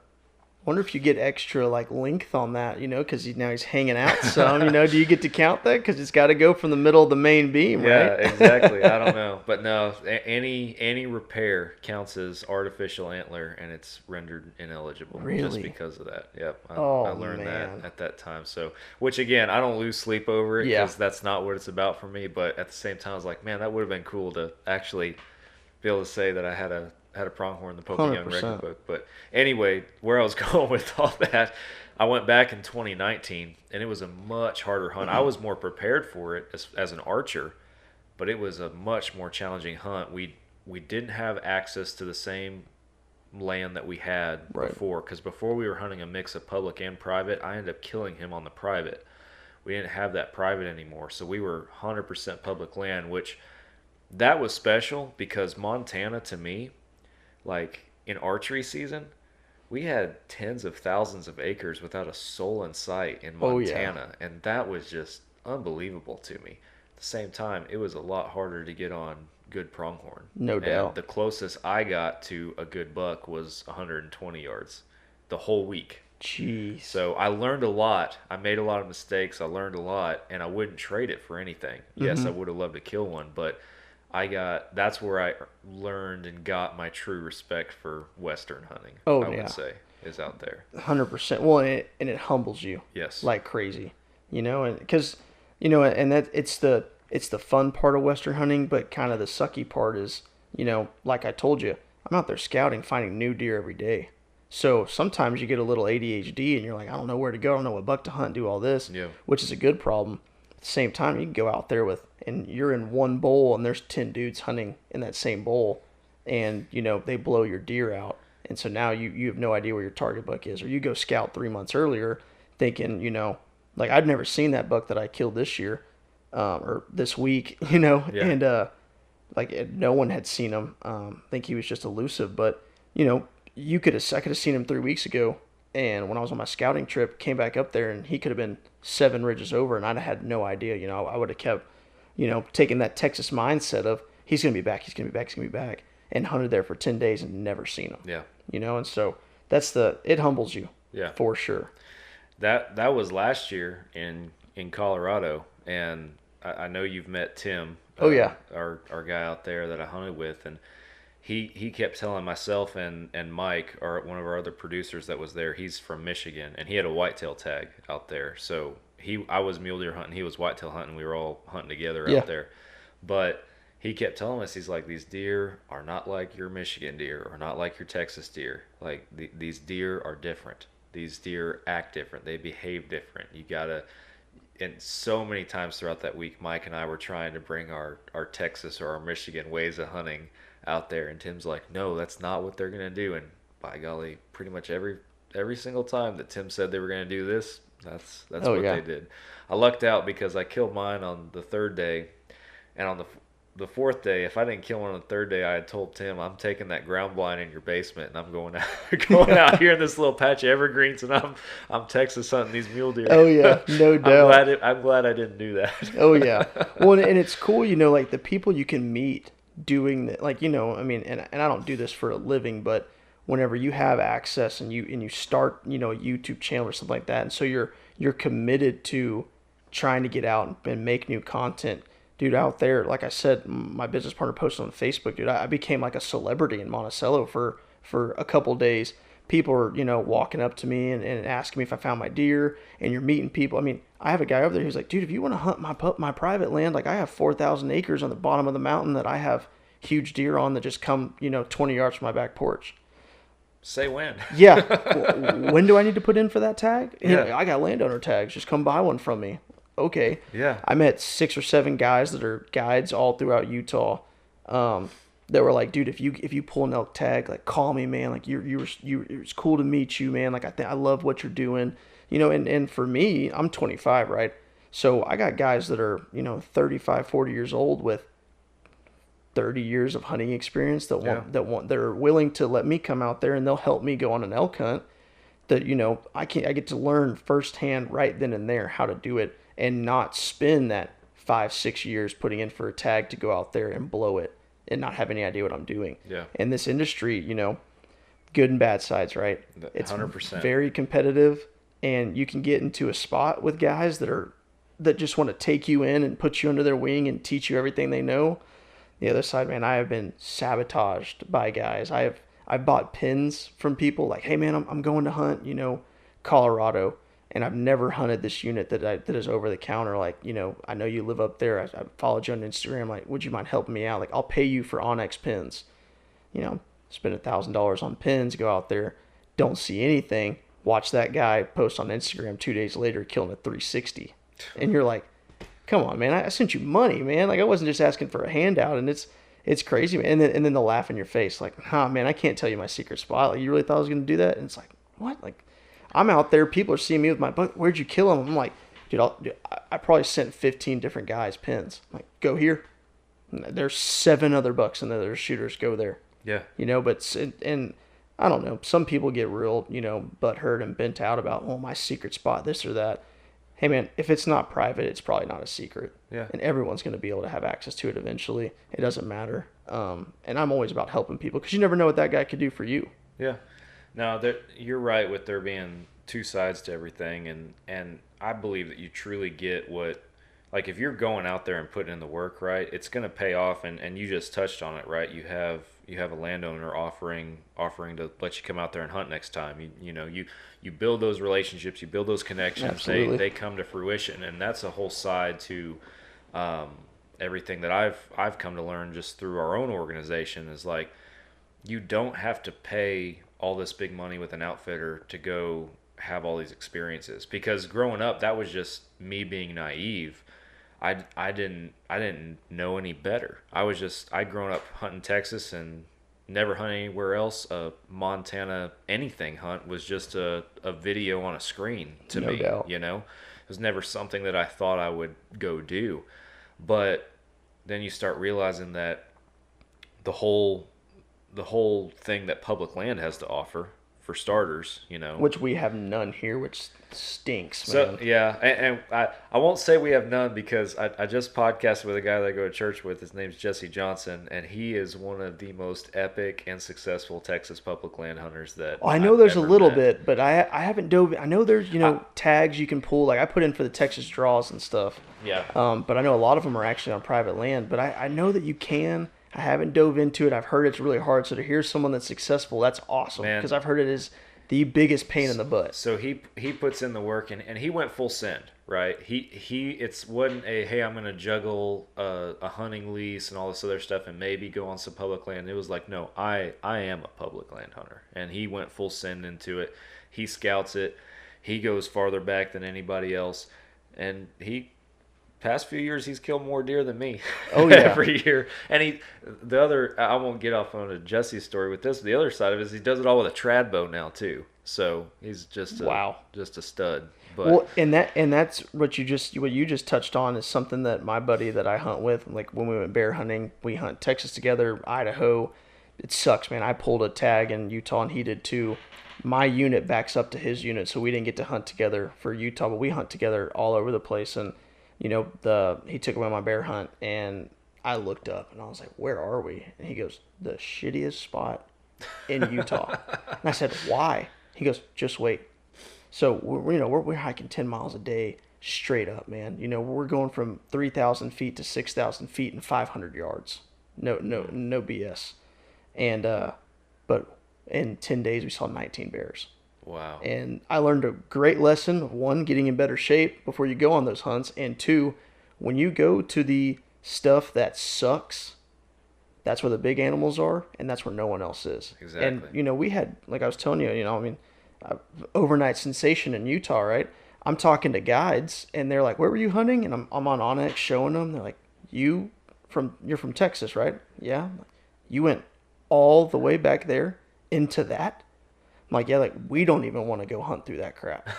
I wonder if you get extra like length on that, because now he's hanging out some. Do you get to count that? Because it's got to go from the middle of the main beam, right? Yeah, exactly. I don't know, but no, any repair counts as artificial antler, and it's rendered ineligible just because of that. Yep, I learned that at that time. So, which again, I don't lose sleep over it because that's not what it's about for me. But at the same time, I was like, man, that would have been cool to actually be able to say that I had a pronghorn in the Pope and Young record book. But anyway, where I was going with all that, I went back in 2019, and it was a much harder hunt. I was more prepared for it as an archer, but it was a much more challenging hunt. We didn't have access to the same land that we had before, because before we were hunting a mix of public and private. I ended up killing him on the private. We didn't have that private anymore, so we were 100% public land, which that was special because Montana, to me, like in archery season, we had tens of thousands of acres without a soul in sight in Montana. And that was just unbelievable to me. At the same time, it was a lot harder to get on good pronghorn. No doubt. The closest I got to a good buck was 120 yards the whole week. Jeez. So I learned a lot. I made a lot of mistakes. I learned a lot, and I wouldn't trade it for anything. Yes, I would have loved to kill one, but that's where I learned and got my true respect for Western hunting. I would say is out there. 100%. Well, and it humbles you. Yes. Like crazy, and because, and that it's the fun part of Western hunting, but kind of the sucky part is, like I told you, I'm out there scouting, finding new deer every day. So sometimes you get a little ADHD and you're like, I don't know where to go. I don't know what buck to hunt, do all this, which is a good problem. At the same time, you can go out there and you're in one bowl and there's 10 dudes hunting in that same bowl, and they blow your deer out. And so now you have no idea where your target buck is. Or you go scout 3 months earlier thinking, like I'd never seen that buck that I killed this year, or this week, Yeah. and like no one had seen him. I think he was just elusive, but I could have seen him 3 weeks ago. And when I was on my scouting trip, came back up there and he could have been 7 ridges over, and I'd have had no idea. I would have kept, taking that Texas mindset of he's going to be back, he's going to be back, he's going to be back, and hunted there for 10 days and never seen him. Yeah. And so it humbles you. Yeah. For sure. That was last year in Colorado, and I know you've met Tim. Oh yeah. Our guy out there that I hunted with, and he kept telling myself and Mike, or one of our other producers that was there, he's from Michigan, and he had a whitetail tag out there. So I was mule deer hunting, he was whitetail hunting, we were all hunting together out there. But he kept telling us, he's like, these deer are not like your Michigan deer or not like your Texas deer. Like these deer are different. These deer act different. They behave different. You gotta. And so many times throughout that week, Mike and I were trying to bring our Texas or our Michigan ways of hunting out there, and Tim's like, no, that's not what they're gonna do. And by golly, pretty much every single time that Tim said they were gonna do this, that's what they did. I lucked out because I killed mine on the 3rd day, and on the 4th day, if I didn't kill one on the 3rd day, I had told Tim, I'm taking that ground blind in your basement, and I'm going out here in this little patch of evergreens, and I'm Texas hunting these mule deer. Oh yeah, no doubt. I'm glad I didn't do that. Oh yeah. Well, and it's cool, like the people you can meet doing that, like I mean, and I don't do this for a living, but whenever you have access and you start a YouTube channel or something like that, and so you're committed to trying to get out and make new content. Dude, out there, like I said, my business partner posted on Facebook, dude, I became like a celebrity in Monticello for a couple days. People are, walking up to me and asking me if I found my deer, and you're meeting people. I mean, I have a guy over there who's like, dude, if you want to hunt my private land, like I have 4,000 acres on the bottom of the mountain that I have huge deer on that just come, 20 yards from my back porch. Say when. Yeah. When do I need to put in for that tag? Yeah. I got landowner tags. Just come buy one from me. Okay. Yeah. I met 6 or 7 guys that are guides all throughout Utah, that were like, dude, if you pull an elk tag, like call me, man. Like it's cool to meet you, man. Like I love what you're doing, and for me, I'm 25, right? So I got guys that are, 35, 40 years old with 30 years of hunting experience that are willing to let me come out there and they'll help me go on an elk hunt. That I get to learn firsthand right then and there how to do it, and not spend that 5-6 years putting in for a tag to go out there and blow it and not have any idea what I'm doing. Yeah. In this industry, good and bad sides, right? 100%. It's very competitive, and you can get into a spot with guys that just want to take you in and put you under their wing and teach you everything they know. The other side, man, I have been sabotaged by guys. I've bought pins from people like, hey man, I'm going to hunt, Colorado, and I've never hunted this unit that is over the counter. Like, I know you live up there. I followed you on Instagram. Like, would you mind helping me out? Like, I'll pay you for Onyx pins. Spend $1,000 on pins, go out there, don't see anything. Watch that guy post on Instagram 2 days later killing a 360, and you're like, come on, man, I sent you money, man. Like, I wasn't just asking for a handout, and it's crazy, man. And then they'll laugh in your face, like, man, I can't tell you my secret spot. Like, you really thought I was going to do that? And it's like, what? Like, I'm out there, people are seeing me with my buck. Where'd you kill him? I'm like, dude, I probably sent 15 different guys pins. I'm like, go here. There's 7 other bucks in there that are shooters. Go there. Yeah. But, and I don't know, some people get real, butthurt and bent out about, oh, my secret spot, this or that. Hey, man, if it's not private, it's probably not a secret. Yeah. And everyone's going to be able to have access to it eventually. It doesn't matter. And I'm always about helping people, because you never know what that guy could do for you. Yeah. No, you're right with there being 2 sides to everything, and I believe that you truly get what, like, if you're going out there and putting in the work, right, it's going to pay off, and you just touched on it, right? You have a landowner offering to let you come out there and hunt next time. You build those relationships, you build those connections. Absolutely. They come to fruition, and that's a whole side to everything that I've come to learn just through our own organization is, like, you don't have to pay all this big money with an outfitter to go have all these experiences, because growing up, that was just me being naive, I didn't know any better. I'd grown up hunting Texas and never hunted anywhere else. Montana anything hunt was just a video on a screen to No me. doubt. You know, it was never something that I thought I would go do. But then you start realizing that the whole thing that public land has to offer, for starters, you know. Which we have none here, which stinks, So man. yeah, and I won't say we have none because I just podcasted with a guy that I go to church with. His name's Jesse Johnson, and he is one of the most epic and successful Texas public land hunters that I know I've there's a ever little met. bit, but I haven't dove. I know there's tags you can pull. Like I put in for the Texas draws and stuff. Yeah. But I know a lot of them are actually on private land. But I know that you can. I haven't dove into it. I've heard it's really hard. So to hear someone that's successful, that's awesome. Man. Because I've heard it is the biggest pain in the butt. So he puts in the work, and he went full send, right? It's wasn't a, hey, I'm gonna juggle a hunting lease and all this other stuff and maybe go on some public land. It was like, no, I am a public land hunter, and he went full send into it. He scouts it. He goes farther back than anybody else, and past few years he's killed more deer than me. Oh, yeah. Every year. And I won't get off on a Jesse's story with this, but the other side of it is he does it all with a trad bow now too. So he's just a stud. But Well, and that's what you just touched on is something that my buddy that I hunt with, like when we went bear hunting, we hunt Texas together, Idaho. It sucks, man. I pulled a tag in Utah and he did too. My unit backs up to his unit, so we didn't get to hunt together for Utah, but we hunt together all over the place. And he took away my bear hunt, and I looked up and I was like, "Where are we?" And he goes, "The shittiest spot in Utah." And I said, "Why?" He goes, "Just wait." So we're hiking 10 miles a day straight up, man. We're going from 3,000 feet to 6,000 feet in 500 yards. No BS. And but in 10 days we saw 19 bears. wow. And I learned a great lesson of one, getting in better shape before you go on those hunts, and two, when you go to the stuff that sucks, that's where the big animals are, and that's where no one else is. Exactly. And we had, like I was telling you, overnight sensation in Utah, right? I'm talking to guides, and they're like, "Where were you hunting?" And I'm on Onyx showing them. They're like, "You're from Texas, right?" "Yeah." "You went all the way back there into that?" I'm like, "Yeah, like we don't even want to go hunt through that crap."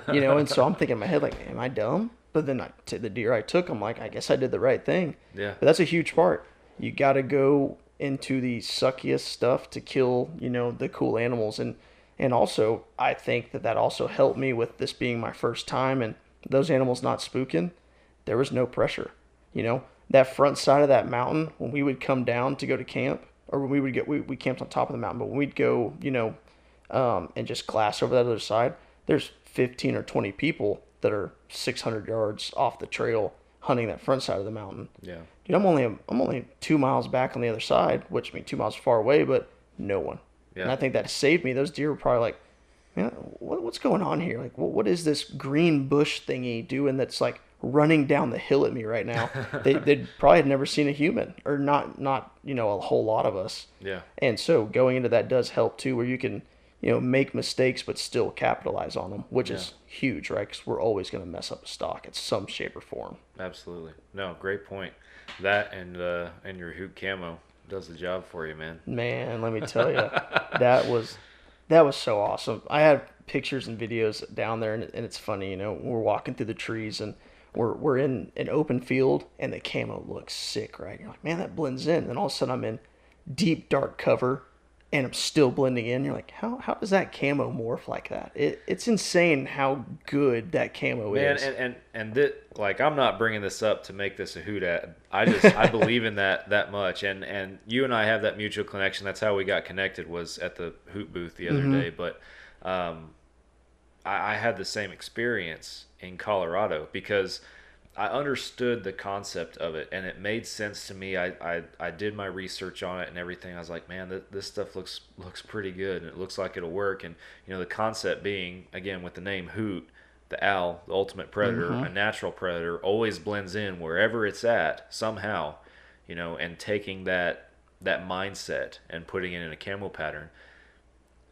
And so I'm thinking in my head, like, am I dumb? But then the deer I took, I'm like, I guess I did the right thing. Yeah. But that's a huge part. You got to go into the suckiest stuff to kill, the cool animals. And also, I think that also helped me with this being my first time and those animals not spooking. There was no pressure. That front side of that mountain, when we would come down to go to camp, or when we camped on top of the mountain, but when we'd go, and just glass over that other side, there's 15 or 20 people that are 600 yards off the trail hunting that front side of the mountain. Yeah. Dude, I'm only 2 miles back on the other side, which 2 miles far away, but no one. Yeah. And I think that saved me. Those deer were probably like, "Man, what's going on here? Like, what is this green bush thingy doing that's like running down the hill at me right now?" They probably had never seen a human, or not a whole lot of us. Yeah. And so going into that does help too, where you can make mistakes but still capitalize on them, which is huge, right? Because we're always going to mess up a stock in some shape or form. Absolutely. No, great point. That and your Hoot Camo does the job for you, man. Man, let me tell you, that was so awesome. I had pictures and videos down there, and it's funny, we're walking through the trees and we're in an open field, and the camo looks sick, right? You're like, man, that blends in. And all of a sudden I'm in deep dark cover, and I'm still blending in. You're like, how does that camo morph like that? It's insane how good that camo is. And like, I'm not bringing this up to make this a hoot ad. I believe in that much. And you and I have that mutual connection. That's how we got connected, was at the Hoot booth the other day. But I had the same experience in Colorado because I understood the concept of it, and it made sense to me. I did my research on it and everything. I was like, man, this stuff looks pretty good, and it looks like it'll work. And the concept being, again, with the name Hoot, the owl, the ultimate predator, a natural predator, always blends in wherever it's at somehow, and taking that mindset and putting it in a camo pattern.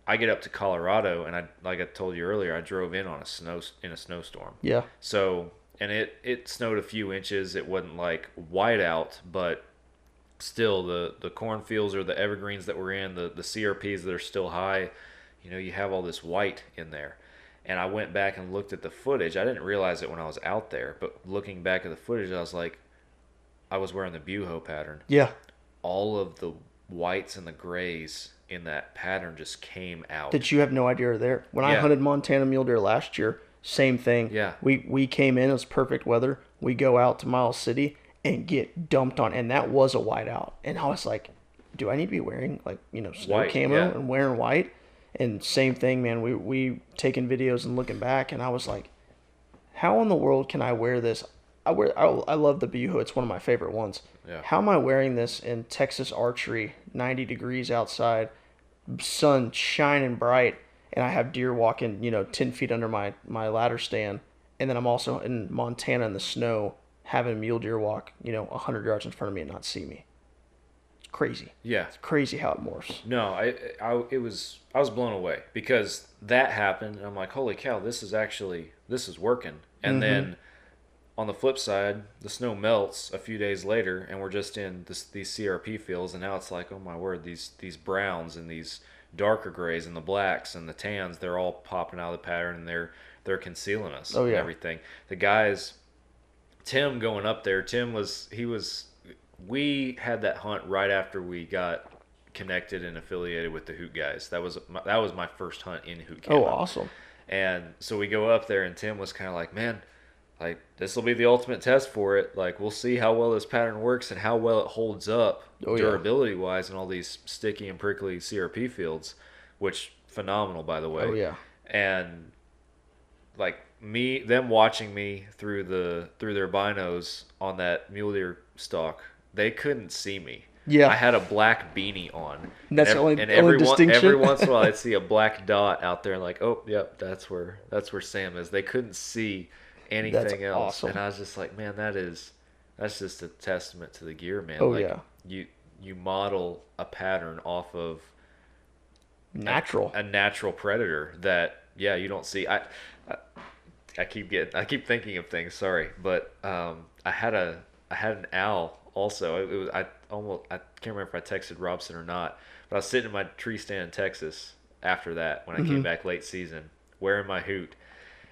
I get up to Colorado, and like I told you earlier, I drove in on a snowstorm. Yeah. So and it snowed a few inches. It wasn't like white out, but still the cornfields or the evergreens that we're in, the CRPs that are still high, you have all this white in there. And I went back and looked at the footage. I didn't realize it when I was out there, but looking back at the footage, I was like, I was wearing the buho pattern. Yeah. All of the whites and the grays in that pattern just came out. That you have no idea are there. When I hunted Montana mule deer last year, same thing. Yeah. We came in, it was perfect weather. We go out to Miles City and get dumped on, and that was a whiteout. And I was like, do I need to be wearing snow White, camo and wearing white? And same thing, man. We taking videos and looking back, and I was like, how in the world can I wear this? I love the buho. It's one of my favorite ones. Yeah. How am I wearing this in Texas archery, 90 degrees outside, sun shining bright, and I have deer walking, 10 feet under my ladder stand, and then I'm also in Montana in the snow having mule deer walk, 100 yards in front of me and not see me. It's crazy. Yeah. It's crazy how it morphs. No, I was blown away because that happened, and I'm like, holy cow, this is working. And then on the flip side, the snow melts a few days later, and we're just in these CRP fields, and now it's like, oh my word, these browns and these darker grays and the blacks and the tans, they're all popping out of the pattern, and they're concealing us and everything. The guys, Tim going up there, we had that hunt right after we got connected and affiliated with the Hoot guys. That was my first hunt in Hoot Camo. Oh, awesome. And so we go up there, and Tim was kind of like, man, like, this will be the ultimate test for it. Like, we'll see how well this pattern works and how well it holds up durability-wise in all these sticky and prickly CRP fields, which, phenomenal, by the way. Oh, yeah. And, like, them watching me through their binos on that mule deer stalk, they couldn't see me. Yeah. I had a black beanie on. That's the only distinction. Every once in a while, I'd see a black dot out there, and like, oh, yep, that's where Sam is. They couldn't see anything else, awesome. and I was just like, man, that's just a testament to the gear, man. Oh, like, yeah. You model a pattern off of a natural predator that you don't see. I keep thinking of things. Sorry, but I had an owl also. I can't remember if I texted Robson or not, but I was sitting in my tree stand in Texas after that when I came back late season wearing my Hoot,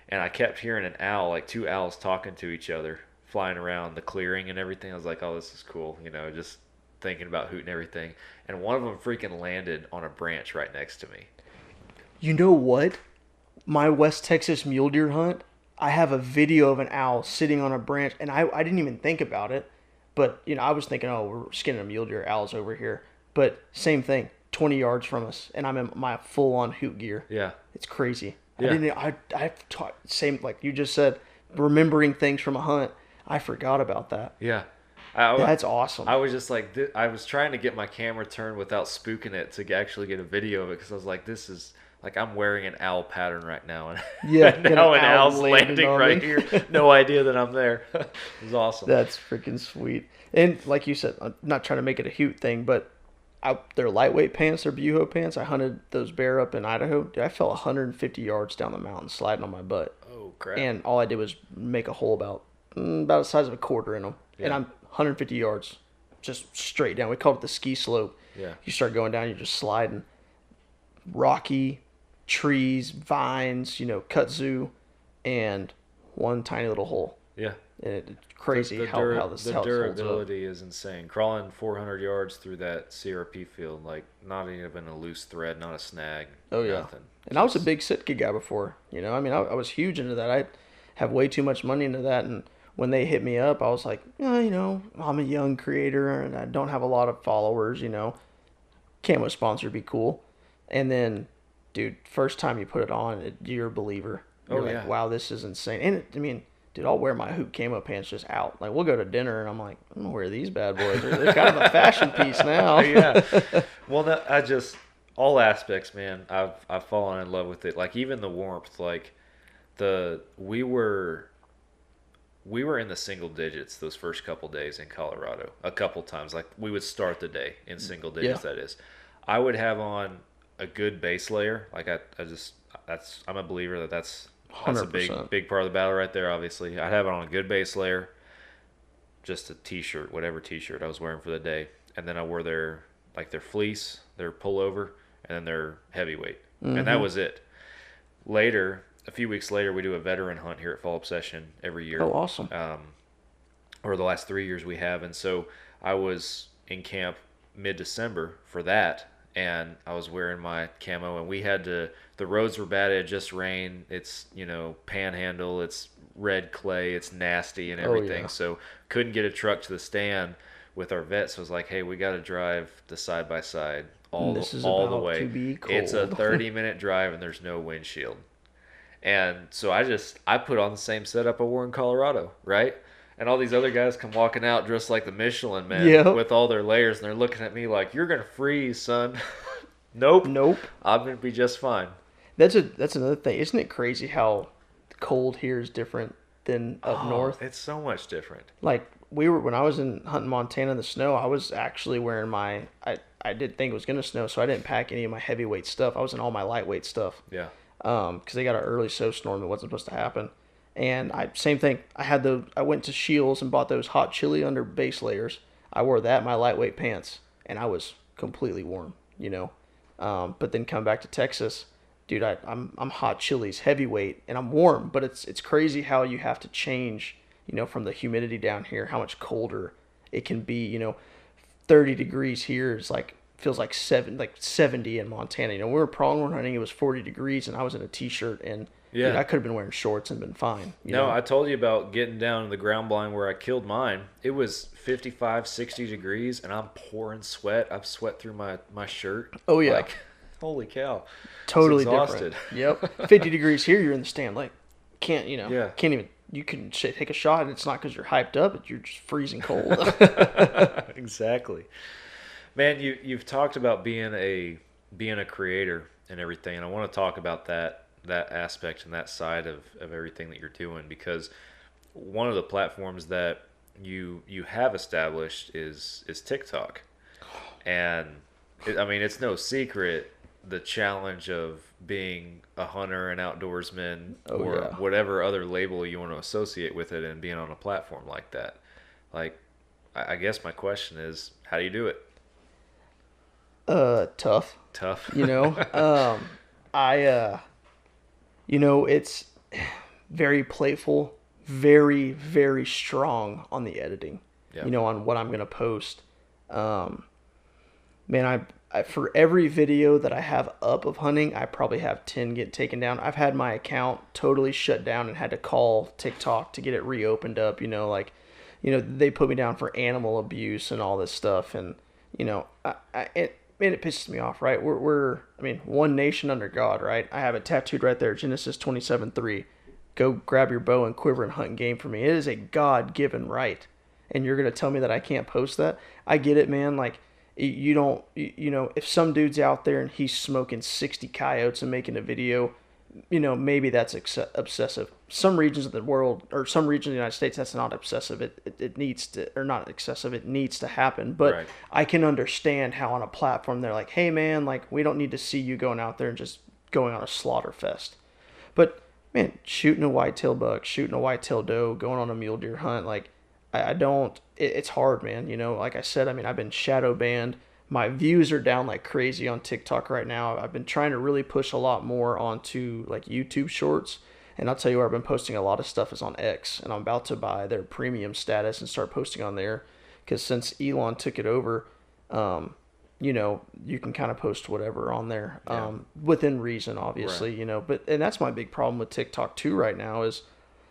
and I kept hearing an owl, like two owls talking to each other, flying around the clearing and everything. I was like, oh, this is cool, just thinking about Hoot and everything. And one of them freaking landed on a branch right next to me. You know what? My West Texas mule deer hunt, I have a video of an owl sitting on a branch, and I didn't even think about it. But, I was thinking, oh, we're skinning a mule deer, owls over here. But same thing, 20 yards from us, and I'm in my full-on Hoot gear. Yeah. It's crazy. Yeah. I taught, same like you just said, remembering things from a hunt. I forgot about that. Yeah. That's awesome. I was just like, I was trying to get my camera turned without spooking it to actually get a video of it, because I was like, this is, like, I'm wearing an owl pattern right now. And now an owl's landing right here. No idea that I'm there. It was awesome. That's freaking sweet. And like you said, I'm not trying to make it a Hoot thing, but they're lightweight pants, they're buho pants. I hunted those bear up in Idaho. Dude, I fell 150 yards down the mountain sliding on my butt. Oh, crap. And all I did was make a hole about the size of a quarter in them. Yeah. And I'm 150 yards just straight down. We called it the ski slope. Yeah. You start going down, you're just sliding. Rocky, trees, vines, kudzu, and one tiny little hole. Yeah. And it's crazy how the durability is insane. Crawling 400 yards through that CRP field, like, not even a loose thread, not a snag. Oh, yeah. Nothing. And I was a big Sitka guy before. I was huge into that. I have way too much money into that. And when they hit me up, I was like, I'm a young creator and I don't have a lot of followers, Camo sponsor would be cool. And then, dude, first time you put it on, you're a believer. You're like, wow, this is insane. And dude, I'll wear my Hoot Camo pants just out. Like, we'll go to dinner, and I'm like, I'm going to wear these bad boys. They're kind of a fashion piece now. Yeah. Well, all aspects, man, I've fallen in love with it. Like, even the warmth, like, we were in the single digits those first couple days in Colorado. A couple times. Like, we would start the day in single digits, that is. I would have on a good base layer. Like, I'm a believer that's That's a 100%. big part of the battle right there, obviously. I'd have it on a good base layer, just a t-shirt, whatever t-shirt I was wearing for the day. And then I wore their fleece, their pullover, and then their heavyweight. And that was it. Later, a few weeks later, we do a veteran hunt here at Fall Obsession every year. Oh, awesome. Or the last 3 years we have. And so I was in camp mid-December for that, and I was wearing my camo, and we had to, the roads were bad, it had just rained, it's, panhandle, it's red clay, it's nasty and everything. yeah. So couldn't get a truck to the stand with our vets. So I was like, hey, we got to drive the side-by-side all the way. To be cold. It's a 30-minute drive, and there's no windshield. And so I put on the same setup I wore in Colorado, right? And all these other guys come walking out dressed like the Michelin Man with all their layers, and they're looking at me like, you're going to freeze, son. Nope. I'm going to be just fine. That's another thing. Isn't it crazy how cold here is different than up north? It's so much different. Like, when I was hunting Montana in the snow, I was actually wearing I did think it was going to snow, so I didn't pack any of my heavyweight stuff. I was in all my lightweight stuff. Yeah. Because they got an early snowstorm that wasn't supposed to happen. And same thing. I went to Shields and bought those hot chili under base layers. I wore that in my lightweight pants, and I was completely warm, But then come back to Texas, dude. I'm hot chilies heavyweight, and I'm warm. But it's crazy how you have to change, from the humidity down here, how much colder it can be. 30 degrees here is feels like 70 in Montana. We were pronghorn hunting. It was 40 degrees, and I was in a t-shirt and. Yeah, dude, I could have been wearing shorts and been fine. No, I told you about getting down to the ground blind where I killed mine. It was 55, 60 degrees, and I'm pouring sweat. I've sweat through my shirt. Oh, yeah. Holy cow. Totally exhausted. Different. Yep. 50 degrees here, you're in the stand. Can't even, you can take a shot, and it's not because you're hyped up. You're just freezing cold. Exactly. Man, you've talked about being a creator and everything, and I want to talk about that aspect and that side of everything that you're doing, because one of the platforms that you have established is TikTok. And it's no secret the challenge of being a hunter, an outdoorsman, whatever other label you want to associate with it, and being on a platform like that. I guess my question is, how do you do it? Tough. It's very playful, very, very strong on the editing, on what I'm going to post. Man, I for every video that I have up of hunting, I probably have 10 get taken down. I've had my account totally shut down and had to call TikTok to get it reopened up. They put me down for animal abuse and all this stuff. And, it pisses me off, right? We're one nation under God, right? I have it tattooed right there, Genesis 27:3. Go grab your bow and quiver and hunt game for me. It is a God-given right. And you're going to tell me that I can't post that? I get it, man. If some dude's out there and he's smoking 60 coyotes and making a video, maybe that's obsessive. Some regions of the world, or some regions of the United States, that's not obsessive. It needs to, or not excessive, it needs to happen. But right. I can understand how on a platform they're like, hey man, we don't need to see you going out there and just going on a slaughter fest. But man, shooting a whitetail buck, shooting a whitetail doe, going on a mule deer hunt, it's hard, man. Like I said, I've been shadow banned. My views are down like crazy on TikTok right now. I've been trying to really push a lot more onto YouTube shorts. And I'll tell you where I've been posting a lot of stuff is on X. And I'm about to buy their premium status and start posting on there. Because since Elon took it over, you can kind of post whatever on there within reason, obviously, right. And that's my big problem with TikTok too right now is,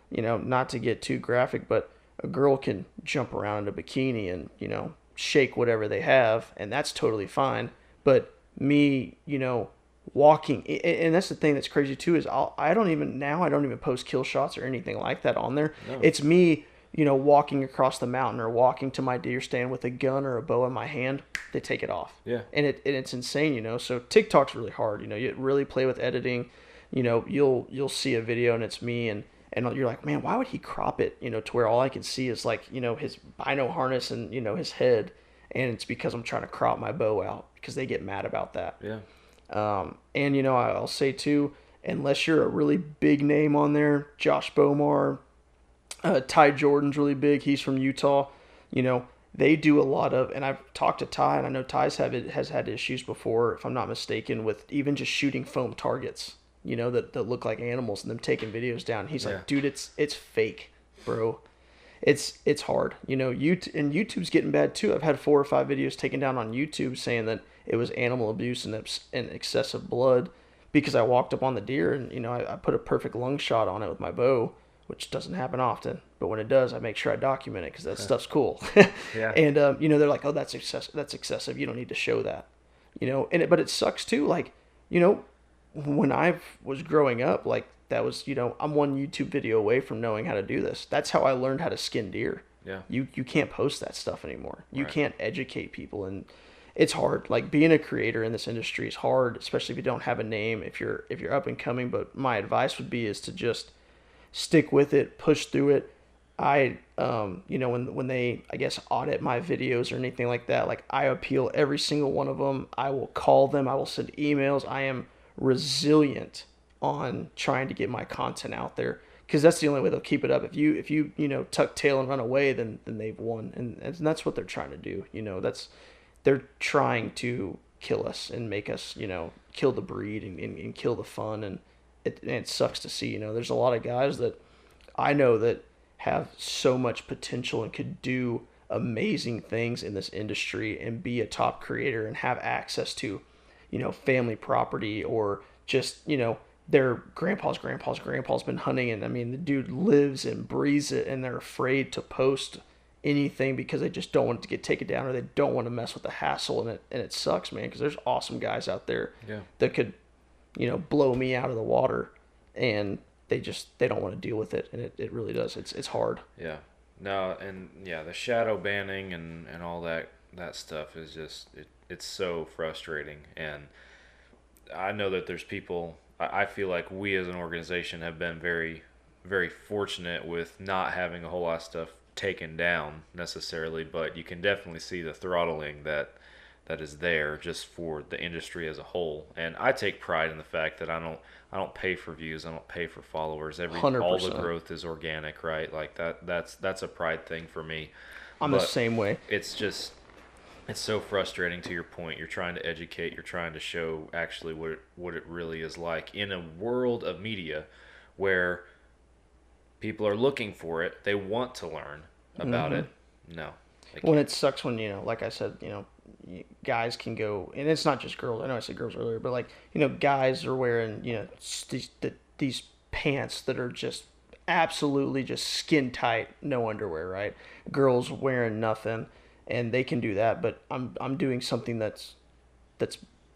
not to get too graphic, but a girl can jump around in a bikini and, shake whatever they have, and that's totally fine. But me, walking, and that's the thing that's crazy too is I don't even post kill shots or anything like that on there. No. It's me, walking across the mountain or walking to my deer stand with a gun or a bow in my hand. They take it off. Yeah. And it's insane, So TikTok's really hard. You really play with editing. You'll see a video and it's me and you're like, man, why would he crop it, to where all I can see is his bino harness and, his head. And it's because I'm trying to crop my bow out because they get mad about that. Yeah. And, I'll say too, unless you're a really big name on there, Josh Bomar, Ty Jordan's really big. He's from Utah. You know, they do a lot of, and I've talked to Ty, and I know Ty's has had issues before, if I'm not mistaken, with even just shooting foam targets, you know, that look like animals and them taking videos down. He's like, dude, it's fake, bro. It's hard. You know, and YouTube's getting bad too. I've had 4 or 5 videos taken down on YouTube saying that it was animal abuse and excessive blood because I walked up on the deer and, you know, I put a perfect lung shot on it with my bow, which doesn't happen often. But when it does, I make sure I document it because that stuff's cool. Yeah. And, you know, they're like, oh, that's excessive. You don't need to show that. You know, but it sucks too. Like, you know, when I was growing up, like, that was, you know, I'm one YouTube video away from knowing how to do this. That's how I learned how to skin deer. Yeah. You can't post that stuff anymore. You can't educate people, and it's hard. Like, being a creator in this industry is hard, especially if you don't have a name, if you're up and coming. But my advice would be is to just stick with it, push through it. You know, when they, I guess, audit my videos or anything like that, like, I appeal every single one of them. I will call them. I will send emails. I am resilient on trying to get my content out there, because that's the only way they'll keep it up. If you know, tuck tail and run away, then they've won, and that's what they're trying to do. You know, they're trying to kill us and make us, you know, kill the breed and kill the fun, and it sucks to see. You know, there's a lot of guys that I know that have so much potential and could do amazing things in this industry and be a top creator and have access to, you know, family property, or just, you know, their grandpa's been hunting, and I mean, the dude lives and breathes it, and they're afraid to post anything because they just don't want it to get taken down, or they don't want to mess with the hassle, and it sucks, man, because there's awesome guys out there that could, you know, blow me out of the water, and they don't want to deal with it, and it really does. It's hard. Yeah. No, and yeah, the shadow banning and all that stuff is just, it's so frustrating. And I know that there's people, I feel like we as an organization have been very, very fortunate with not having a whole lot of stuff taken down necessarily, but you can definitely see the throttling that is there just for the industry as a whole. And I take pride in the fact that I don't pay for views, I don't pay for followers. 100%. All the growth is organic, right? Like that's a pride thing for me. I'm the same way. It's just, it's so frustrating. To your point, you're trying to educate, you're trying to show actually what it really is like in a world of media where people are looking for it, they want to learn about it. No. When it sucks when, you know, like I said, you know, guys can go, and it's not just girls. I know I said girls earlier, but, like, you know, guys are wearing, you know, these pants that are just absolutely just skin tight, no underwear, right? Girls wearing nothing, and they can do that, but I'm doing something that's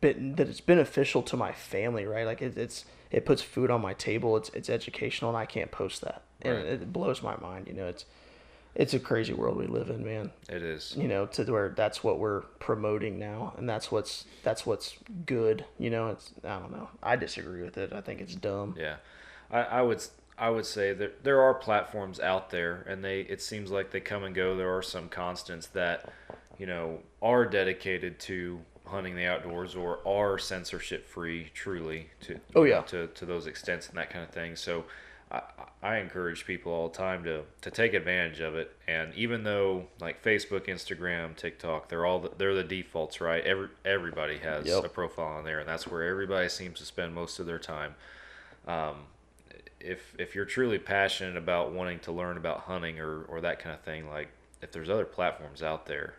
beneficial to my family, right? Like, it puts food on my table. It's educational, and I can't post that, and it blows my mind. You know, it's a crazy world we live in, man. It is. You know, to where that's what we're promoting now, and that's what's good. You know, I don't know. I disagree with it. I think it's dumb. Yeah, I would say that there are platforms out there, and it seems like they come and go. There are some constants that, you know, are dedicated to hunting the outdoors or are censorship free, truly, to those extents and that kind of thing. So I encourage people all the time to take advantage of it. And even though, like, Facebook, Instagram, TikTok, they're the defaults, right? Everybody has a profile on there, and that's where everybody seems to spend most of their time. If you're truly passionate about wanting to learn about hunting or that kind of thing, like, if there's other platforms out there,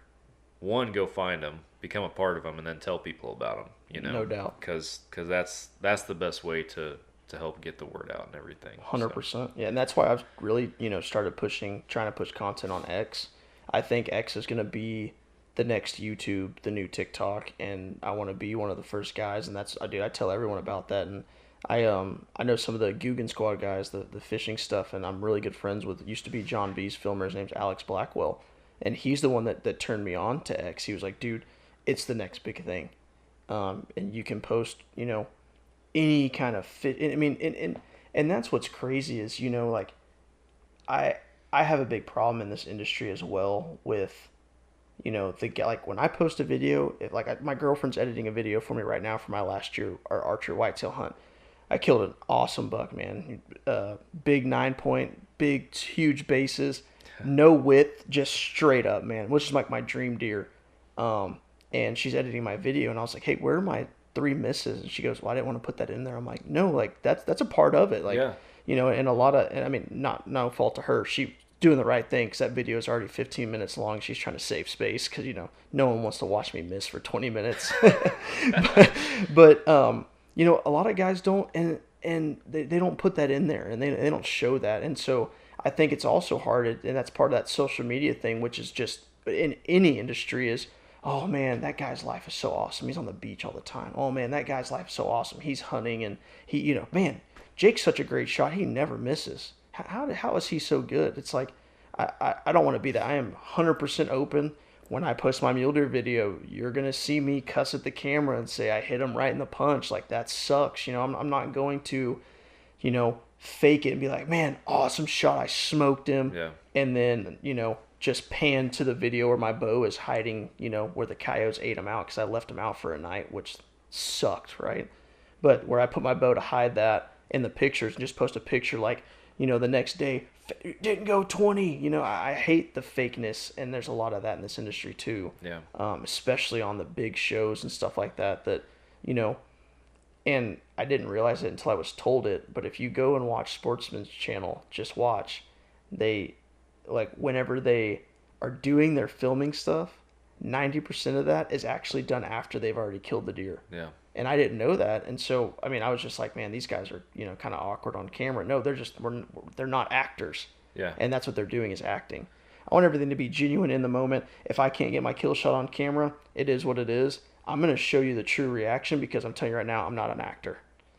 one, go find them, become a part of them, and then tell people about them. You know, no doubt, because that's the best way to help get the word out and everything. 100%. Yeah, and that's why I've really, you know, started trying to push content on X. I think X is going to be the next YouTube, the new TikTok, and I want to be one of the first guys, and I tell everyone about that. And I know some of the Guggen Squad guys, the fishing stuff, and I'm really good friends with, used to be John B's filmer. His name's Alex Blackwell, and he's the one that turned me on to X. He was like, dude, it's the next big thing. And you can post, you know, any kind of fit. I mean, and that's what's crazy is, you know, like, I have a big problem in this industry as well with, you know, like, when I post a video, my girlfriend's editing a video for me right now for my last year, our archery whitetail hunt. I killed an awesome buck, man. Big 9-point, big, huge bases, no width, just straight up, man, which is like my dream deer. And she's editing my video, and I was like, hey, where are my 3 misses? And she goes, well, I didn't want to put that in there. I'm like, no, like that's a part of it. Like, you know, and I mean, no fault to her. She doing the right thing because that video is already 15 minutes long. She's trying to save space because, you know, no one wants to watch me miss for 20 minutes. but you know, a lot of guys don't, and they don't put that in there, and they don't show that. And so I think it's also hard, and that's part of that social media thing, which is just in any industry is, oh man, that guy's life is so awesome. He's on the beach all the time. Oh man, that guy's life is so awesome. He's hunting, and he, you know, man, Jake's such a great shot. He never misses. How is he so good? It's like, I don't want to be that. I am 100% open. When I post my mule deer video, you're going to see me cuss at the camera and say, I hit him right in the punch. Like, that sucks. You know, I'm not going to, you know, fake it and be like, man, awesome shot. I smoked him. Yeah. And then, you know, just pan to the video where my bow is hiding, you know, where the coyotes ate him out because I left him out for a night, which sucked, right? But where I put my bow to hide that in the pictures and just post a picture like, you know, the next day, didn't go 20. You know, I hate the fakeness, and there's a lot of that in this industry too. Yeah. Especially on the big shows and stuff like that. That, you know, and I didn't realize it until I was told it. But if you go and watch Sportsman's channel, just watch. They, like, whenever they are doing their filming stuff, 90% of that is actually done after they've already killed the deer. Yeah. And I didn't know that. And so, I mean, I was just like, man, these guys are, you know, kind of awkward on camera. No, they're not actors. Yeah. And that's what they're doing is acting. I want everything to be genuine in the moment. If I can't get my kill shot on camera, it is what it is. I'm going to show you the true reaction because I'm telling you right now, I'm not an actor.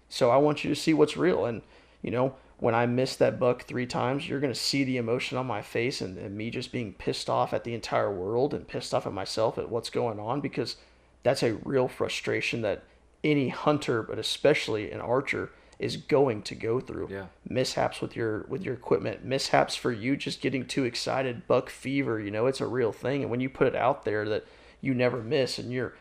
So I want you to see what's real. And, you know, when I miss that buck 3 times, you're going to see the emotion on my face and me just being pissed off at the entire world and pissed off at myself at what's going on, because that's a real frustration that any hunter, but especially an archer, is going to go through. Yeah. Mishaps with your equipment, mishaps for you just getting too excited, buck fever, you know, it's a real thing. And when you put it out there that you never miss and you're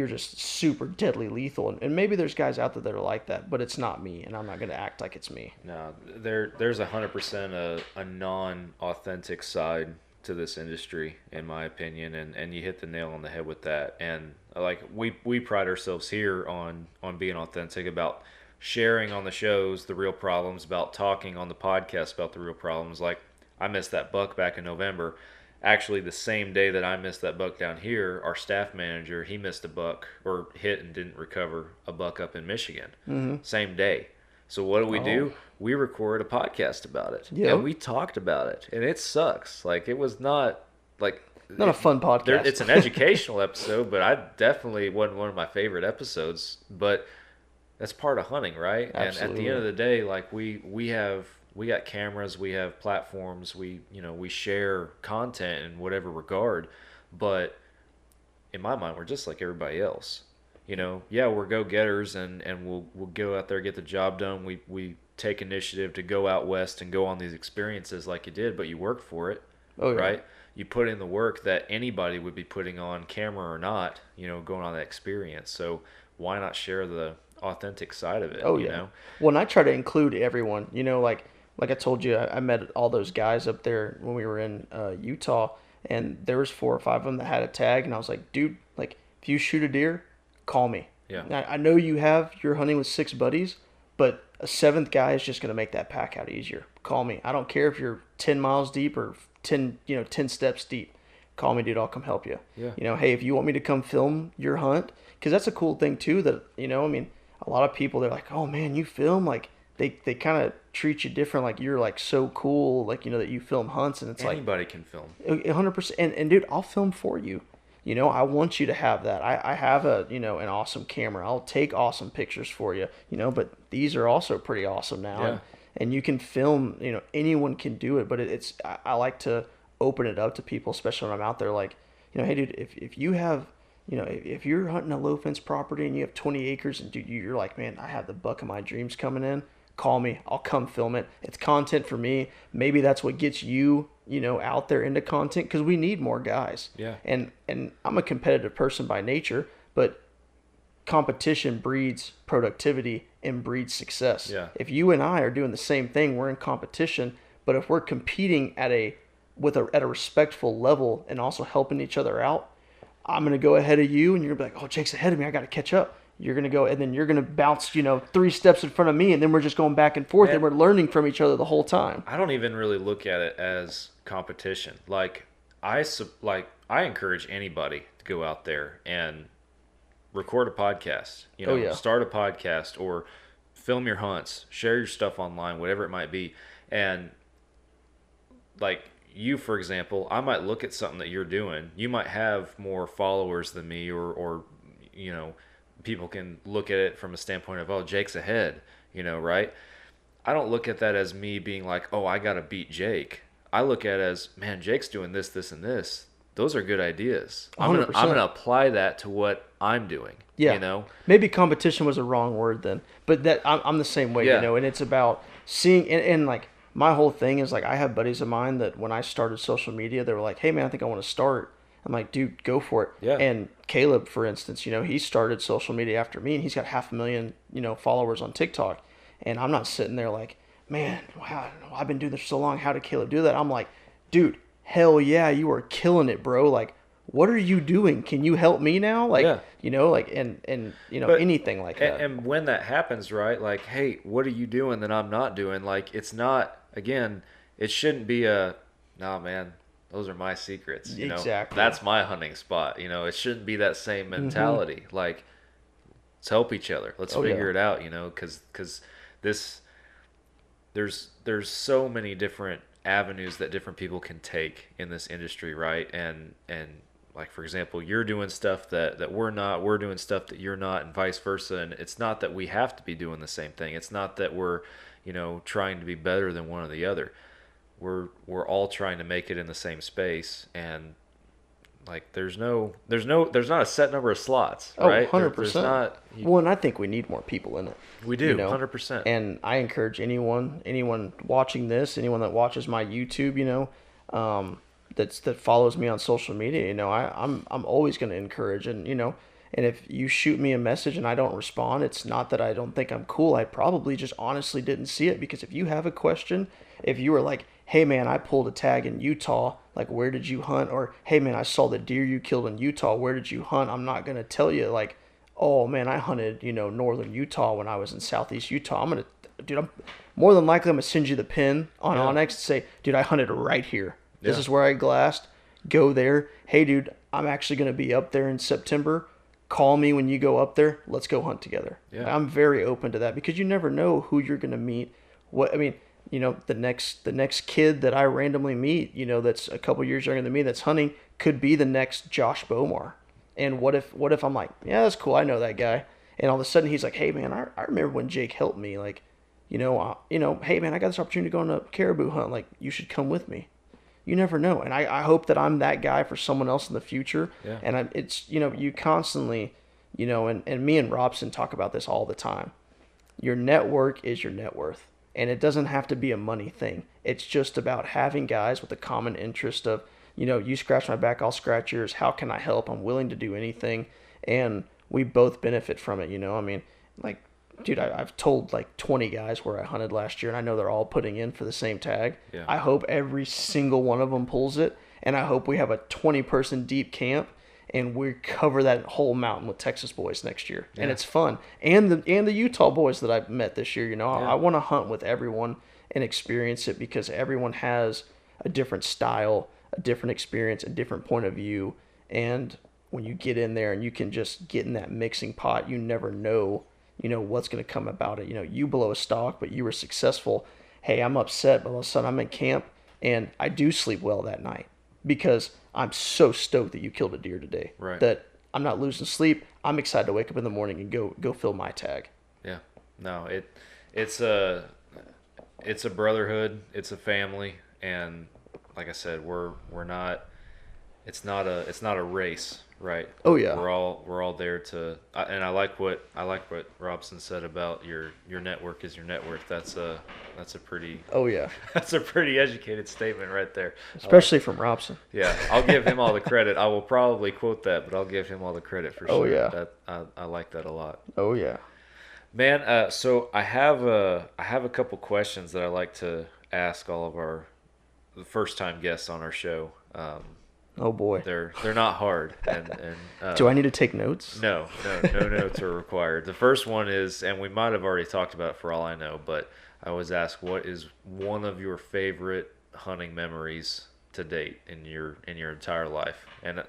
just super deadly lethal, and maybe there's guys out there that are like that, but it's not me, and I'm not going to act like it's me. No, there's 100% a non-authentic side to this industry, in my opinion, and you hit the nail on the head with that. And like we pride ourselves here on being authentic, about sharing on the shows the real problems, about talking on the podcast about the real problems. Like, I missed that buck back in November. Actually, the same day that I missed that buck down here, our staff manager, he missed a buck, or hit and didn't recover a buck up in Michigan. Mm-hmm. Same day. So what do? We recorded a podcast about it. Yep. And we talked about it. And it sucks. Like, it was not a fun podcast. It's an educational episode, but I definitely wasn't one of my favorite episodes. But that's part of hunting, right? Absolutely. And at the end of the day, like, we got cameras, we have platforms, we share content in whatever regard. But in my mind, we're just like everybody else. You know, yeah, we're go-getters, and we'll go out there, get the job done. We take initiative to go out west and go on these experiences like you did, but you worked for it, right? You put in the work that anybody would be putting on camera or not, you know, going on that experience. So why not share the authentic side of it? You know? Well, and I try to include everyone. You know, like I told you, I met all those guys up there when we were in Utah, and there was 4 or 5 of them that had a tag, and I was like, dude, like, if you shoot a deer, call me. Yeah. I know you're hunting with 6 buddies, but a 7th guy is just going to make that pack out easier. Call me. I don't care if you're 10 miles deep or 10 steps deep. Call me, dude. I'll come help you. Yeah. You know, hey, if you want me to come film your hunt, because that's a cool thing too. That, you know, I mean, a lot of people, they're like, oh man, you film, like they kind of treat you different. Like, you're like so cool, like, you know, that you film hunts, and it's anybody can film. 100%. And dude, I'll film for you. You know, I want you to have that. I have an awesome camera. I'll take awesome pictures for you, you know, but these are also pretty awesome now. Yeah. And you can film, you know, anyone can do it, but I like to open it up to people, especially when I'm out there, like, you know, hey dude, if you have, you know, if you're hunting a low fence property and you have 20 acres and dude, you're like, man, I have the buck of my dreams coming in, call me, I'll come film it. It's content for me. Maybe that's what gets you, you know, out there into content, because we need more guys. Yeah. And I'm a competitive person by nature, but competition breeds productivity and breeds success. Yeah. If you and I are doing the same thing, we're in competition. But if we're competing at a respectful level and also helping each other out, I'm gonna go ahead of you, and you're gonna be like, "Oh, Jake's ahead of me. I got to catch up." You're gonna go, and then you're gonna bounce, 3 steps in front of me, and then we're just going back and forth, and we're learning from each other the whole time. I don't even really look at it as competition. Like I encourage anybody to go out there and record a podcast. Start a podcast or film your hunts, share your stuff online, whatever it might be. And like you, for example, I might look at something that you're doing. You might have more followers than me, or people can look at it from a standpoint of, oh, Jake's ahead, right? I don't look at that as me being like, oh, I got to beat Jake. I look at it as, man, Jake's doing this, this, and this. Those are good ideas. I'm gonna apply that to what I'm doing. Yeah. Maybe competition was a wrong word then, but that I'm the same way, and it's about seeing, and like my whole thing is like, I have buddies of mine that when I started social media, they were like, hey man, I think I want to start. I'm like, dude, go for it. Yeah. And Caleb, for instance, he started social media after me, and he's got 500,000, followers on TikTok. And I'm not sitting there like, man, wow, I've been doing this for so long. How did Caleb do that? I'm like, dude, hell yeah, you are killing it, bro. Like, what are you doing? Can you help me now? Like, but, anything like that. And when that happens, right? Like, hey, what are you doing that I'm not doing? Like, it's not, again, it shouldn't be nah, man, those are my secrets. Exactly. That's my hunting spot. It shouldn't be that same mentality. Mm-hmm. Like, let's help each other. Let's figure it out. Because there's so many different avenues that different people can take in this industry, right? And like, for example, you're doing stuff that we're not. We're doing stuff that you're not, and vice versa. And it's not that we have to be doing the same thing. It's not that we're trying to be better than one or the other. We're all trying to make it in the same space, and like there's not a set number of slots, right? 100%. Well, and I think we need more people in it. We do, 100%. And I encourage anyone watching this, anyone that watches my YouTube, that follows me on social media, I'm always going to encourage, and and if you shoot me a message and I don't respond, it's not that I don't think I'm cool. I probably just honestly didn't see it, because if you have a question, if you were like, hey man, I pulled a tag in Utah, like, where did you hunt? Or, hey man, I saw the deer you killed in Utah, where did you hunt? I'm not going to tell you like, oh man, I hunted, northern Utah when I was in southeast Utah. I'm more than likely I'm going to send you the pin on Onyx and say, dude, I hunted right here. This is where I glassed. Go there. Hey dude, I'm actually going to be up there in September. Call me when you go up there. Let's go hunt together. Yeah. I'm very open to that, because you never know who you're going to meet. The next kid that I randomly meet, that's a couple years younger than me, that's hunting, could be the next Josh Bomar. And what if I'm like, yeah, that's cool, I know that guy, and all of a sudden he's like, hey man, I remember when Jake helped me, like, hey man, I got this opportunity to go on a caribou hunt, like, you should come with me. You never know, and I hope that I'm that guy for someone else in the future. Yeah. And it's you constantly, and me and Robson talk about this all the time. Your network is your net worth. And it doesn't have to be a money thing. It's just about having guys with a common interest of, you scratch my back, I'll scratch yours. How can I help? I'm willing to do anything. And we both benefit from it, like, dude, I've told like 20 guys where I hunted last year, and I know they're all putting in for the same tag. Yeah. I hope every single one of them pulls it. And I hope we have a 20-person deep camp, and we cover that whole mountain with Texas boys next year. Yeah. And it's fun. And the Utah boys that I've met this year, I want to hunt with everyone and experience it, because everyone has a different style, a different experience, a different point of view. And when you get in there and you can just get in that mixing pot, you never know, what's going to come about it. You blow a stock, but you were successful. Hey, I'm upset, but all of a sudden I'm in camp, and I do sleep well that night, because I'm so stoked that you killed a deer today. Right. That I'm not losing sleep. I'm excited to wake up in the morning and go fill my tag. Yeah. No, it's a brotherhood. It's a family, and like I said, we're not it's not a race, right? Oh, yeah. We're all there to, and I like what Robson said about your network is your net worth. That's a pretty Oh, yeah. that's a pretty educated statement right there. Especially from Robson. Yeah, I'll give him all the credit. I will probably quote that, but I'll give him all the credit for sure. yeah. That I like that a lot. Oh, yeah. Man, so I have a couple questions that I like to ask all of our first time guests on our show. Oh, boy. They're not hard. And Do I need to take notes? No notes are required. The first one is, and we might have already talked about it for all I know, but I was asked, what is one of your favorite hunting memories to date in your entire life? And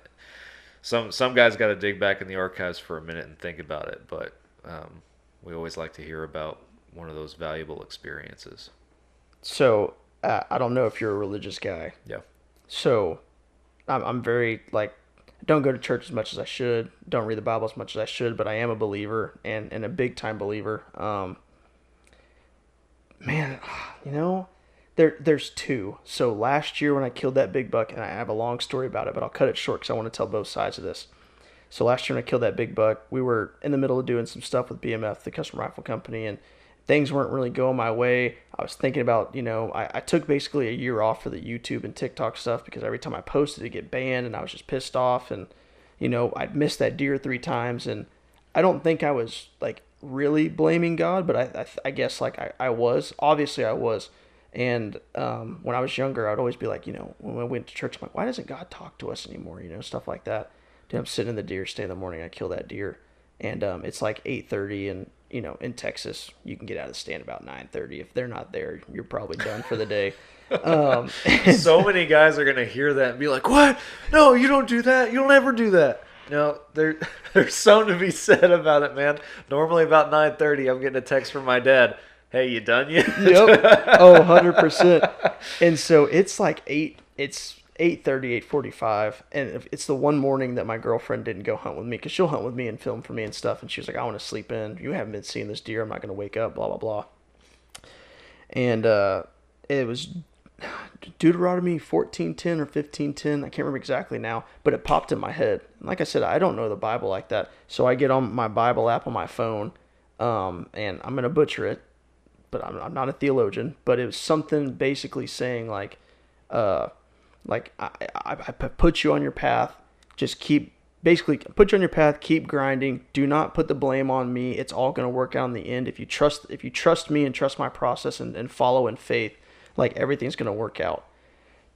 some guys got to dig back in the archives for a minute and think about it, but we always like to hear about one of those valuable experiences. So, I don't know if you're a religious guy. Yeah. So, I'm very, like, don't go to church as much as I should, don't read the Bible as much as I should, but I am a believer, and a big-time believer. Man, you know, there's two. So, last year when I killed that big buck, and I have a long story about it, but I'll cut it short because I want to tell both sides of this. So, last year when I killed that big buck, we were in the middle of doing some stuff with BMF, the Custom Rifle Company, and things weren't really going my way. I was thinking about, I took basically a year off for the YouTube and TikTok stuff because every time I posted it'd get banned, and I was just pissed off, and, I'd missed that deer 3 times, and I don't think I was, like, really blaming God, but I guess, like, I was. Obviously I was. And when I was younger, I'd always be like, when I went to church, I'm like, why doesn't God talk to us anymore? Stuff like that. Dude, I'm sitting in the deer stand in the morning, I kill that deer, and it's like 8:30, and in Texas, you can get out of the stand about 9:30. If they're not there, you're probably done for the day. So many guys are going to hear that and be like, what? No, you don't do that. You'll never do that. No, there's something to be said about it, man. Normally about 9:30, I'm getting a text from my dad. Hey, you done yet? Yep. Oh, 100%. And so it's like 8:30, 8:45, and it's the one morning that my girlfriend didn't go hunt with me, because she'll hunt with me and film for me and stuff, and she was like, I want to sleep in. You haven't been seeing this deer. I'm not going to wake up, blah, blah, blah. And it was Deuteronomy 14:10 or 15:10. I can't remember exactly now, but it popped in my head. And like I said, I don't know the Bible like that, so I get on my Bible app on my phone, and I'm going to butcher it, but I'm not a theologian, but it was something basically saying like I put you on your path, just keep grinding. Do not put the blame on me. It's all going to work out in the end. If you trust me and trust my process and follow in faith, like, everything's going to work out.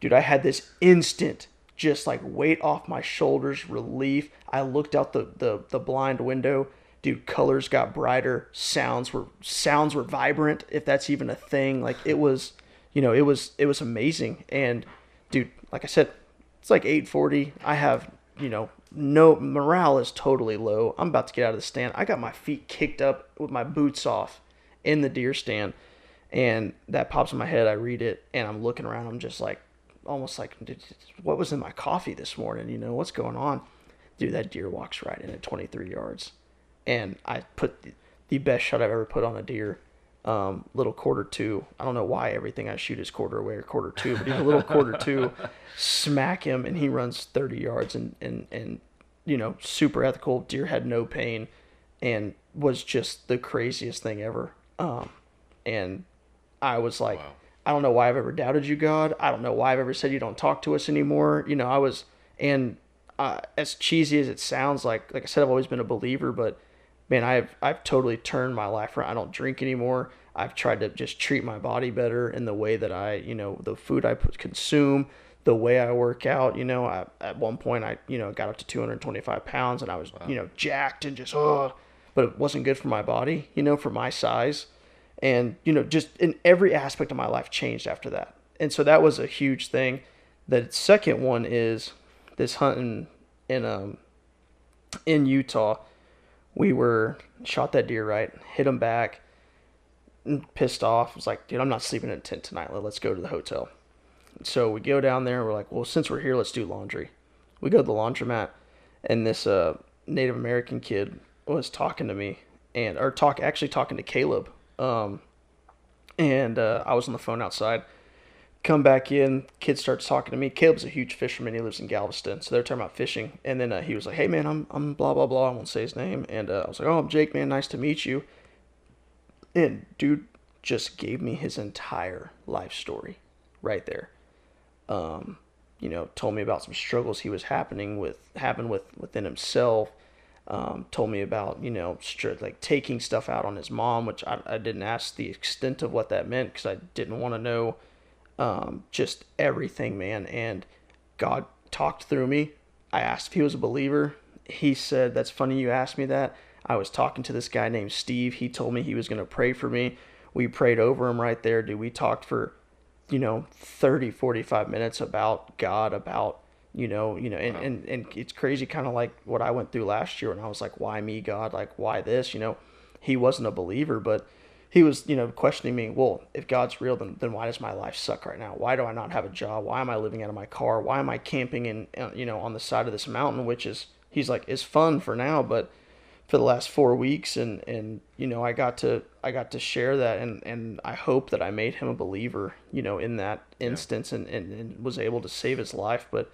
Dude, I had this instant, just like weight off my shoulders, relief. I looked out the blind window. Dude, colors got brighter. Sounds were vibrant, if that's even a thing. Like, it was amazing. And dude, like I said, it's like 8:40. I have, no morale is totally low. I'm about to get out of the stand. I got my feet kicked up with my boots off in the deer stand, and that pops in my head. I read it, and I'm looking around. I'm just like, almost like, what was in my coffee this morning? What's going on? Dude, that deer walks right in at 23 yards, and I put the best shot I've ever put on a deer. Little .42. I don't know why everything I shoot is quarter away or .42, but he's a little .42. Smack him, and he runs 30 yards, and super ethical. Deer had no pain, and was just the craziest thing ever. And I was like, wow. I don't know why I've ever doubted you, God. I don't know why I've ever said you don't talk to us anymore. I was, and as cheesy as it sounds, like I said, I've always been a believer, but man, I've totally turned my life around. I don't drink anymore. I've tried to just treat my body better in the way that I, the food I consume, the way I work out. At one point I, got up to 225 pounds, and I was, wow, jacked and just, but it wasn't good for my body, for my size. And, just in every aspect of my life changed after that. And so that was a huge thing. The second one is this hunting in Utah. We shot that deer, right? Hit him back. Pissed off. I was like, dude, I'm not sleeping in a tent tonight. Let's go to the hotel. So we go down there. We're like, well, since we're here, let's do laundry. We go to the laundromat, and this Native American kid was talking to me, talking to Caleb. And I was on the phone outside Come back in, kid starts talking to me. Caleb's a huge fisherman. He lives in Galveston, so they're talking about fishing. And then he was like, "Hey man, I'm blah blah blah. I won't say his name." And I was like, "Oh, I'm Jake, man. Nice to meet you." And dude just gave me his entire life story right there. Told me about some struggles he was happened within himself. Told me about, like taking stuff out on his mom, which I didn't ask the extent of what that meant because I didn't want to know, just everything, man. And God talked through me. I asked if he was a believer. He said, "That's funny you asked me that. I was talking to this guy named Steve. He told me he was going to pray for me." We prayed over him right there, dude. We talked for, 30, 45 minutes about God, about, and it's crazy, kind of like what I went through last year when I was like, why me, God? Like, why this? He wasn't a believer, but he was, questioning me. Well, if God's real, then why does my life suck right now? Why do I not have a job? Why am I living out of my car? Why am I camping in, on the side of this mountain, which is, he's like, is fun for now, but for the last 4 weeks, and I got to share that, and I hope that I made him a believer, in that instance, and was able to save his life. But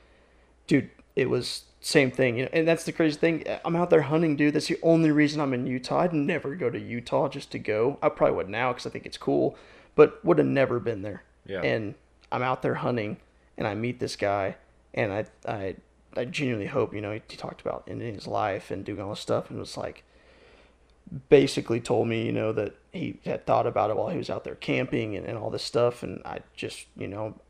dude, it was same thing, and that's the crazy thing. I'm out there hunting, dude. That's the only reason I'm in Utah. I'd never go to Utah just to go. I probably would now because I think it's cool, but would have never been there. Yeah. And I'm out there hunting, and I meet this guy, and I genuinely hope, he talked about ending his life and doing all this stuff, and was like, basically told me, that he had thought about it while he was out there camping and all this stuff. And I just,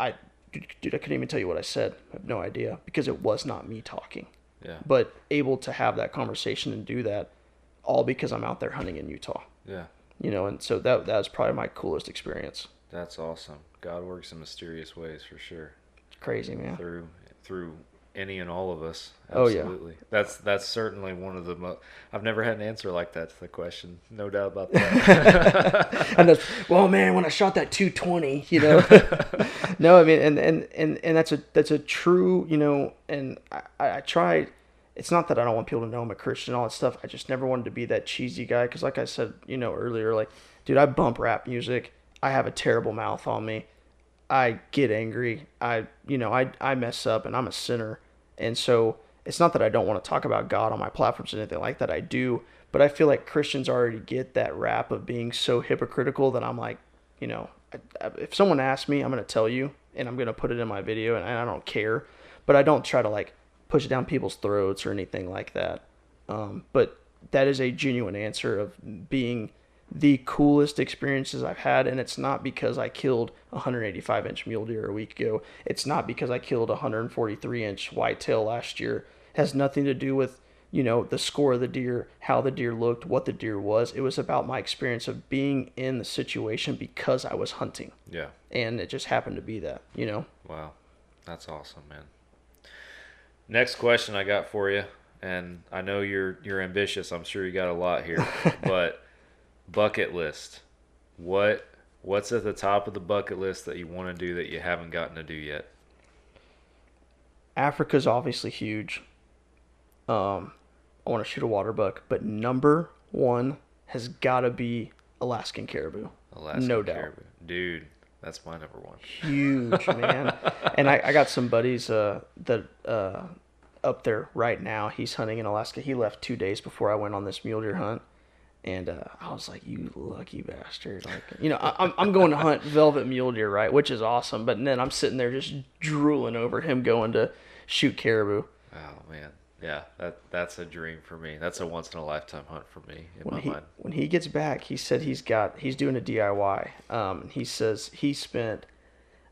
I couldn't even tell you what I said. I have no idea because it was not me talking. Yeah. But able to have that conversation and do that all because I'm out there hunting in Utah. Yeah. And so that was probably my coolest experience. That's awesome. God works in mysterious ways for sure. It's crazy, man. Through any and all of us. Absolutely. Oh yeah. That's certainly one of the most. I've never had an answer like that to the question. No doubt about that. And well, man, when I shot that 220, no, I mean, and that's a true, and I tried. It's not that I don't want people to know I'm a Christian and all that stuff. I just never wanted to be that cheesy guy. Cause like I said, earlier, like, dude, I bump rap music. I have a terrible mouth on me. I get angry. I mess up, and I'm a sinner. And so it's not that I don't want to talk about God on my platforms or anything like that. I do, but I feel like Christians already get that rap of being so hypocritical that I'm like, if someone asks me, I'm going to tell you, and I'm going to put it in my video, and I don't care, but I don't try to like push it down people's throats or anything like that. But that is a genuine answer of being the coolest experiences I've had, and it's not because I killed a 185-inch mule deer a week ago. It's not because I killed a 143-inch whitetail last year. It has nothing to do with, the score of the deer, how the deer looked, what the deer was. It was about my experience of being in the situation because I was hunting. Yeah. And it just happened to be that, Wow. That's awesome, man. Next question I got for you, and I know you're ambitious. I'm sure you got a lot here, but bucket list. What's at the top of the bucket list that you want to do that you haven't gotten to do yet? Africa's obviously huge. I want to shoot a water buck, but number one has got to be Alaskan caribou. No doubt. Caribou. Dude, that's my number one. Huge, man. And I got some buddies that up there right now. He's hunting in Alaska. He left 2 days before I went on this mule deer hunt. And I was like, you lucky bastard. Like, I'm going to hunt velvet mule deer, right? Which is awesome. But then I'm sitting there just drooling over him going to shoot caribou. Oh, man. Yeah, that's a dream for me. That's a once-in-a-lifetime hunt for me in my mind. When he gets back, he said he's doing a DIY. He says I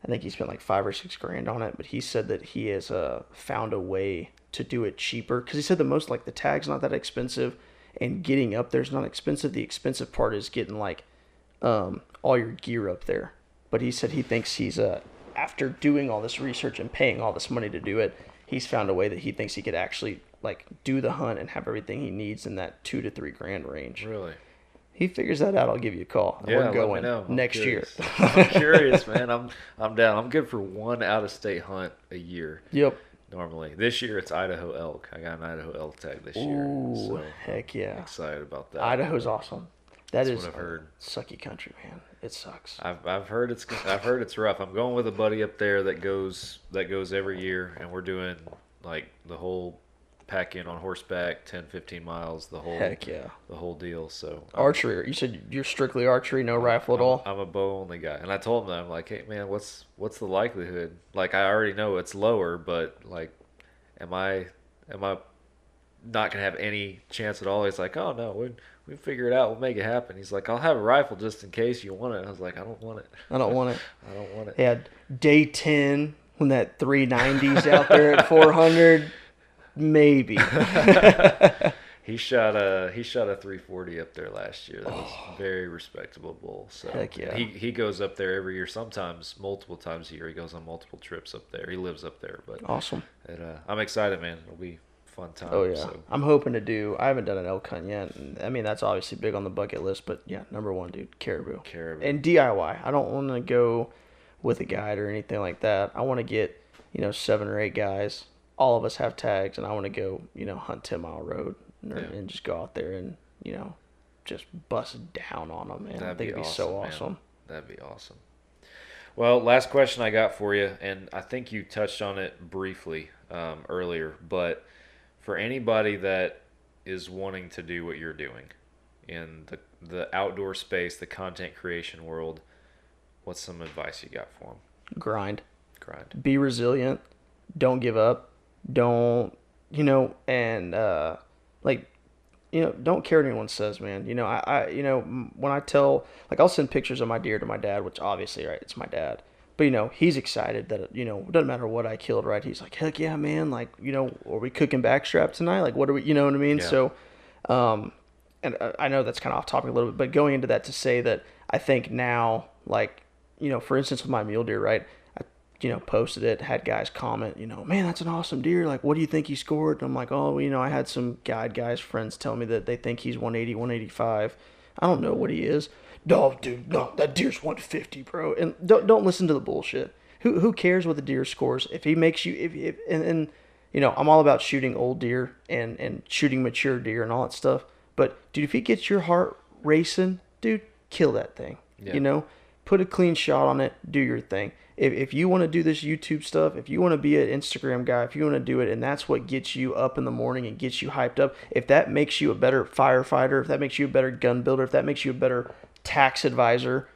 think he spent like $5,000 or $6,000 on it. But he said that he has found a way to do it cheaper. Because he said the tag's not that expensive. And getting up there's not expensive. The expensive part is getting like all your gear up there. But he said he thinks he's after doing all this research and paying all this money to do it, he's found a way that he thinks he could actually like do the hunt and have everything he needs in that $2,000 to $3,000 range. Really? He figures that out. I'll give you a call. Yeah, we're going next year. I'm curious, man. I'm down. I'm good for one out-of-state hunt a year. Yep. Normally, this year it's Idaho elk. I got an Idaho elk tag this year. Ooh, so heck yeah! I'm excited about that. Idaho's awesome. That's what I've heard. Sucky country, man. it sucks. I've heard it's rough. I'm going with a buddy up there that goes every year, and we're doing like the whole pack in on horseback, 10, 15 miles, the whole Heck yeah. the whole deal. So Archery. You said you're strictly archery, no rifle at all? I'm a bow only guy, and I told him that. I'm like, hey man, what's the likelihood? Like, I already know it's lower, but like, am I not gonna have any chance at all? He's like, oh no, we figure it out. We'll make it happen. He's like, I'll have a rifle just in case you want it. I was like, I don't want it. I don't want it. I don't want it. Yeah, day 10 when that 390's out there at 400, maybe. He shot a 340 up there last year. That was a very respectable bull. So Heck yeah. He goes up there every year, sometimes multiple times a year. He goes on multiple trips up there. He lives up there, but Awesome. I'm excited, man. It'll be a fun time. Oh yeah, So. I'm hoping to do. I haven't done an elk hunt yet. I mean, that's obviously big on the bucket list, but yeah, number one, dude, caribou. And DIY. I don't want to go with a guide or anything like that. I want to get 7 or 8 guys. All of us have tags, and I want to go hunt 10 Mile Road and just go out there and just bust down on them, man. I think it'd be so awesome. Man. That'd be awesome. Well, last question I got for you, and I think you touched on it briefly earlier, but for anybody that is wanting to do what you're doing in the outdoor space, the content creation world, what's some advice you got for them? Grind. Be resilient. Don't give up. Don't, and don't care what anyone says, man. When I tell, like, I'll send pictures of my deer to my dad, which obviously, right, it's my dad. But, he's excited that, it doesn't matter what I killed, right? He's like, heck yeah, man. Like, are we cooking backstrap tonight? Like, what are we, you know what I mean? Yeah. So, and I know that's kind of off topic a little bit, but going into that to say that I think now, like, for instance, with my mule deer, right? Posted it, had guys comment, man, that's an awesome deer. Like, what do you think he scored? And I'm like, oh, I had some guys, friends tell me that they think he's 180, 185. I don't know what he is. No, dude, no, that deer's 150, bro. And don't listen to the bullshit. Who cares what the deer scores? If he makes you, I'm all about shooting old deer and shooting mature deer and all that stuff. But, dude, if he gets your heart racing, dude, kill that thing. Yeah. Put a clean shot on it, do your thing. If you want to do this YouTube stuff, if you want to be an Instagram guy, if you want to do it, and that's what gets you up in the morning and gets you hyped up, if that makes you a better firefighter, if that makes you a better gun builder, if that makes you a better tax advisor,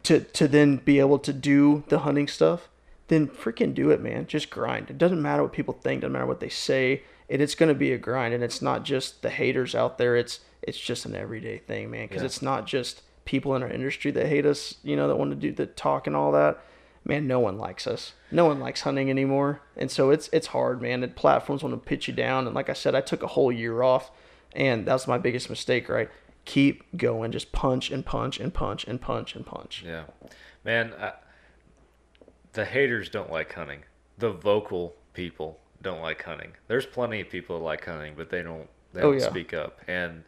to then be able to do the hunting stuff, then freaking do it, man. Just grind. It doesn't matter what people think, doesn't matter what they say. It's going to be a grind, and it's not just the haters out there. It's just an everyday thing, man, because it's not just people in our industry that hate us, that want to do the talk and all that. Man, no one likes us. No one likes hunting anymore. And so it's hard, man. The platforms want to pitch you down. And like I said, I took a whole year off, and that was my biggest mistake, right? Keep going. Just punch and punch and punch and punch and punch. Yeah. Man, the haters don't like hunting. The vocal people don't like hunting. There's plenty of people that like hunting, but they don't speak up. And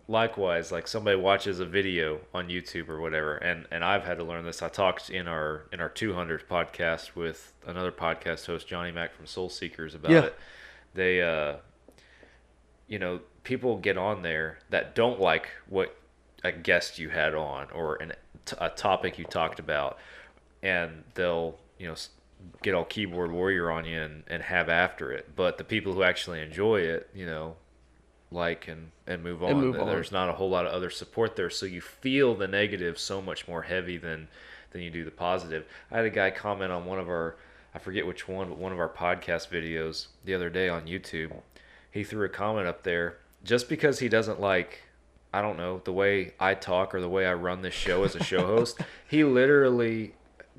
likewise, like, somebody watches a video on YouTube or whatever, and I've had to learn this. I talked in our 200 podcast with another podcast host, Johnny Mac from Soul Seekers, about it. They, people get on there that don't like what a guest you had on or a topic you talked about, and they'll, get all keyboard warrior on you and have after it. But the people who actually enjoy it, like and move on. There's not a whole lot of other support there, so you feel the negative so much more heavy than you do the positive. I had a guy comment on one of our, I forget which one, but one of our podcast videos the other day on YouTube. He threw a comment up there just because he doesn't like, I don't know, the way I talk or the way I run this show as a show host. He literally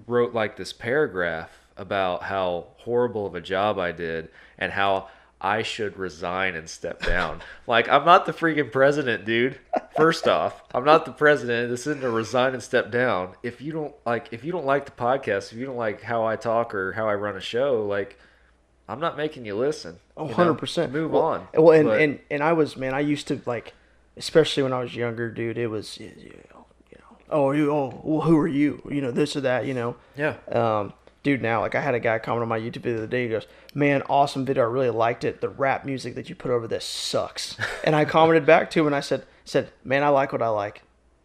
wrote like this paragraph about how horrible of a job I did and how I should resign and step down. Like, I'm not the freaking president, dude. First off, I'm not the president. This isn't a resign and step down. If you don't like the podcast, if you don't like how I talk or how I run a show, like, I'm not making you listen. 100%. Move on. Well, and I was, man, I used to, like, especially when I was younger, dude, it was, who are you? This or that, Yeah. Dude, now, like, I had a guy comment on my YouTube video the other day. He goes, man, awesome video. I really liked it. The rap music that you put over this sucks. And I commented back to him, and I said, man, I like what I like.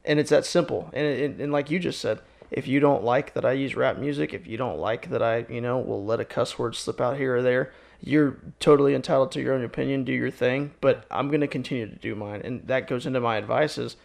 And it's that simple. And like you just said, if you don't like that I use rap music, if you don't like that I, will let a cuss word slip out here or there, you're totally entitled to your own opinion, do your thing, but I'm going to continue to do mine. And that goes into my advice is,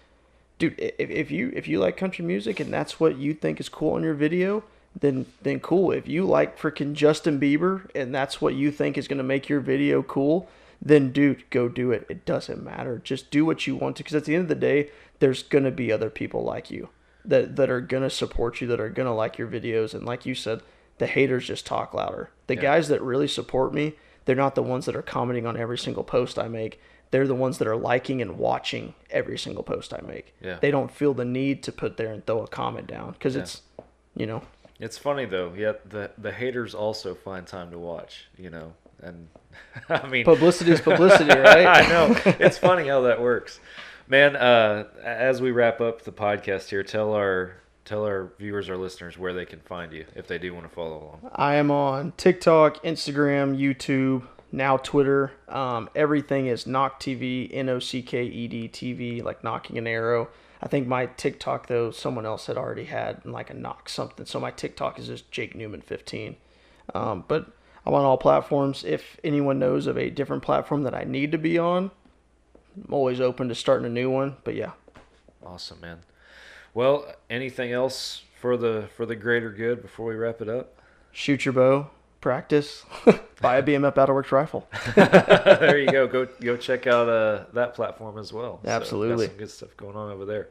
dude, if you like country music and that's what you think is cool in your video, then cool. If you like freaking Justin Bieber and that's what you think is going to make your video cool, then dude, go do it. It doesn't matter. Just do what you want to, because at the end of the day, there's going to be other people like you that are going to support you, that are going to like your videos. And like you said, the haters just talk louder. The guys that really support me, they're not the ones that are commenting on every single post I make. They're the ones that are liking and watching every single post I make. Yeah. They don't feel the need to put there and throw a comment down because it's, It's funny though. Yeah, the haters also find time to watch, and I mean, publicity is publicity, right? I know. It's funny how that works. Man, as we wrap up the podcast here, tell our viewers, our listeners, where they can find you if they do want to follow along. I am on TikTok, Instagram, YouTube, now Twitter. Everything is Nocked TV, Nocked TV, like knocking an arrow. I think my TikTok, though, someone else had already had like a knock something. So my TikTok is just Jake Newman 15. But I'm on all platforms. If anyone knows of a different platform that I need to be on, I'm always open to starting a new one. But yeah. Awesome, man. Well, anything else for the greater good before we wrap it up? Shoot your bow, practice, buy a BMF Battleworks rifle. There you go. Go check out that platform as well. Absolutely. So, got some good stuff going on over there.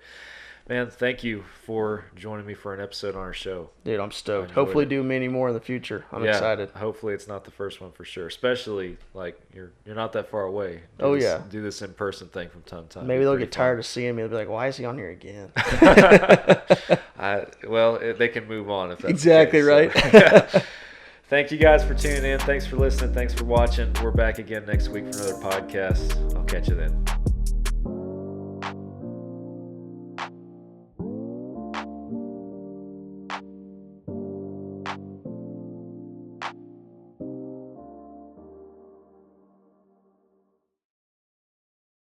Man, thank you for joining me for an episode on our show. Dude, I'm stoked. Hopefully do many more in the future. I'm excited. Hopefully it's not the first one for sure. Especially like you're not that far away. Do this in person thing from time to time. Maybe they'll get tired of seeing me. They'll be like, "Why is he on here again?" They can move on if that's exactly the case, right. So. Thank you guys for tuning in. Thanks for listening. Thanks for watching. We're back again next week for another podcast. I'll catch you then.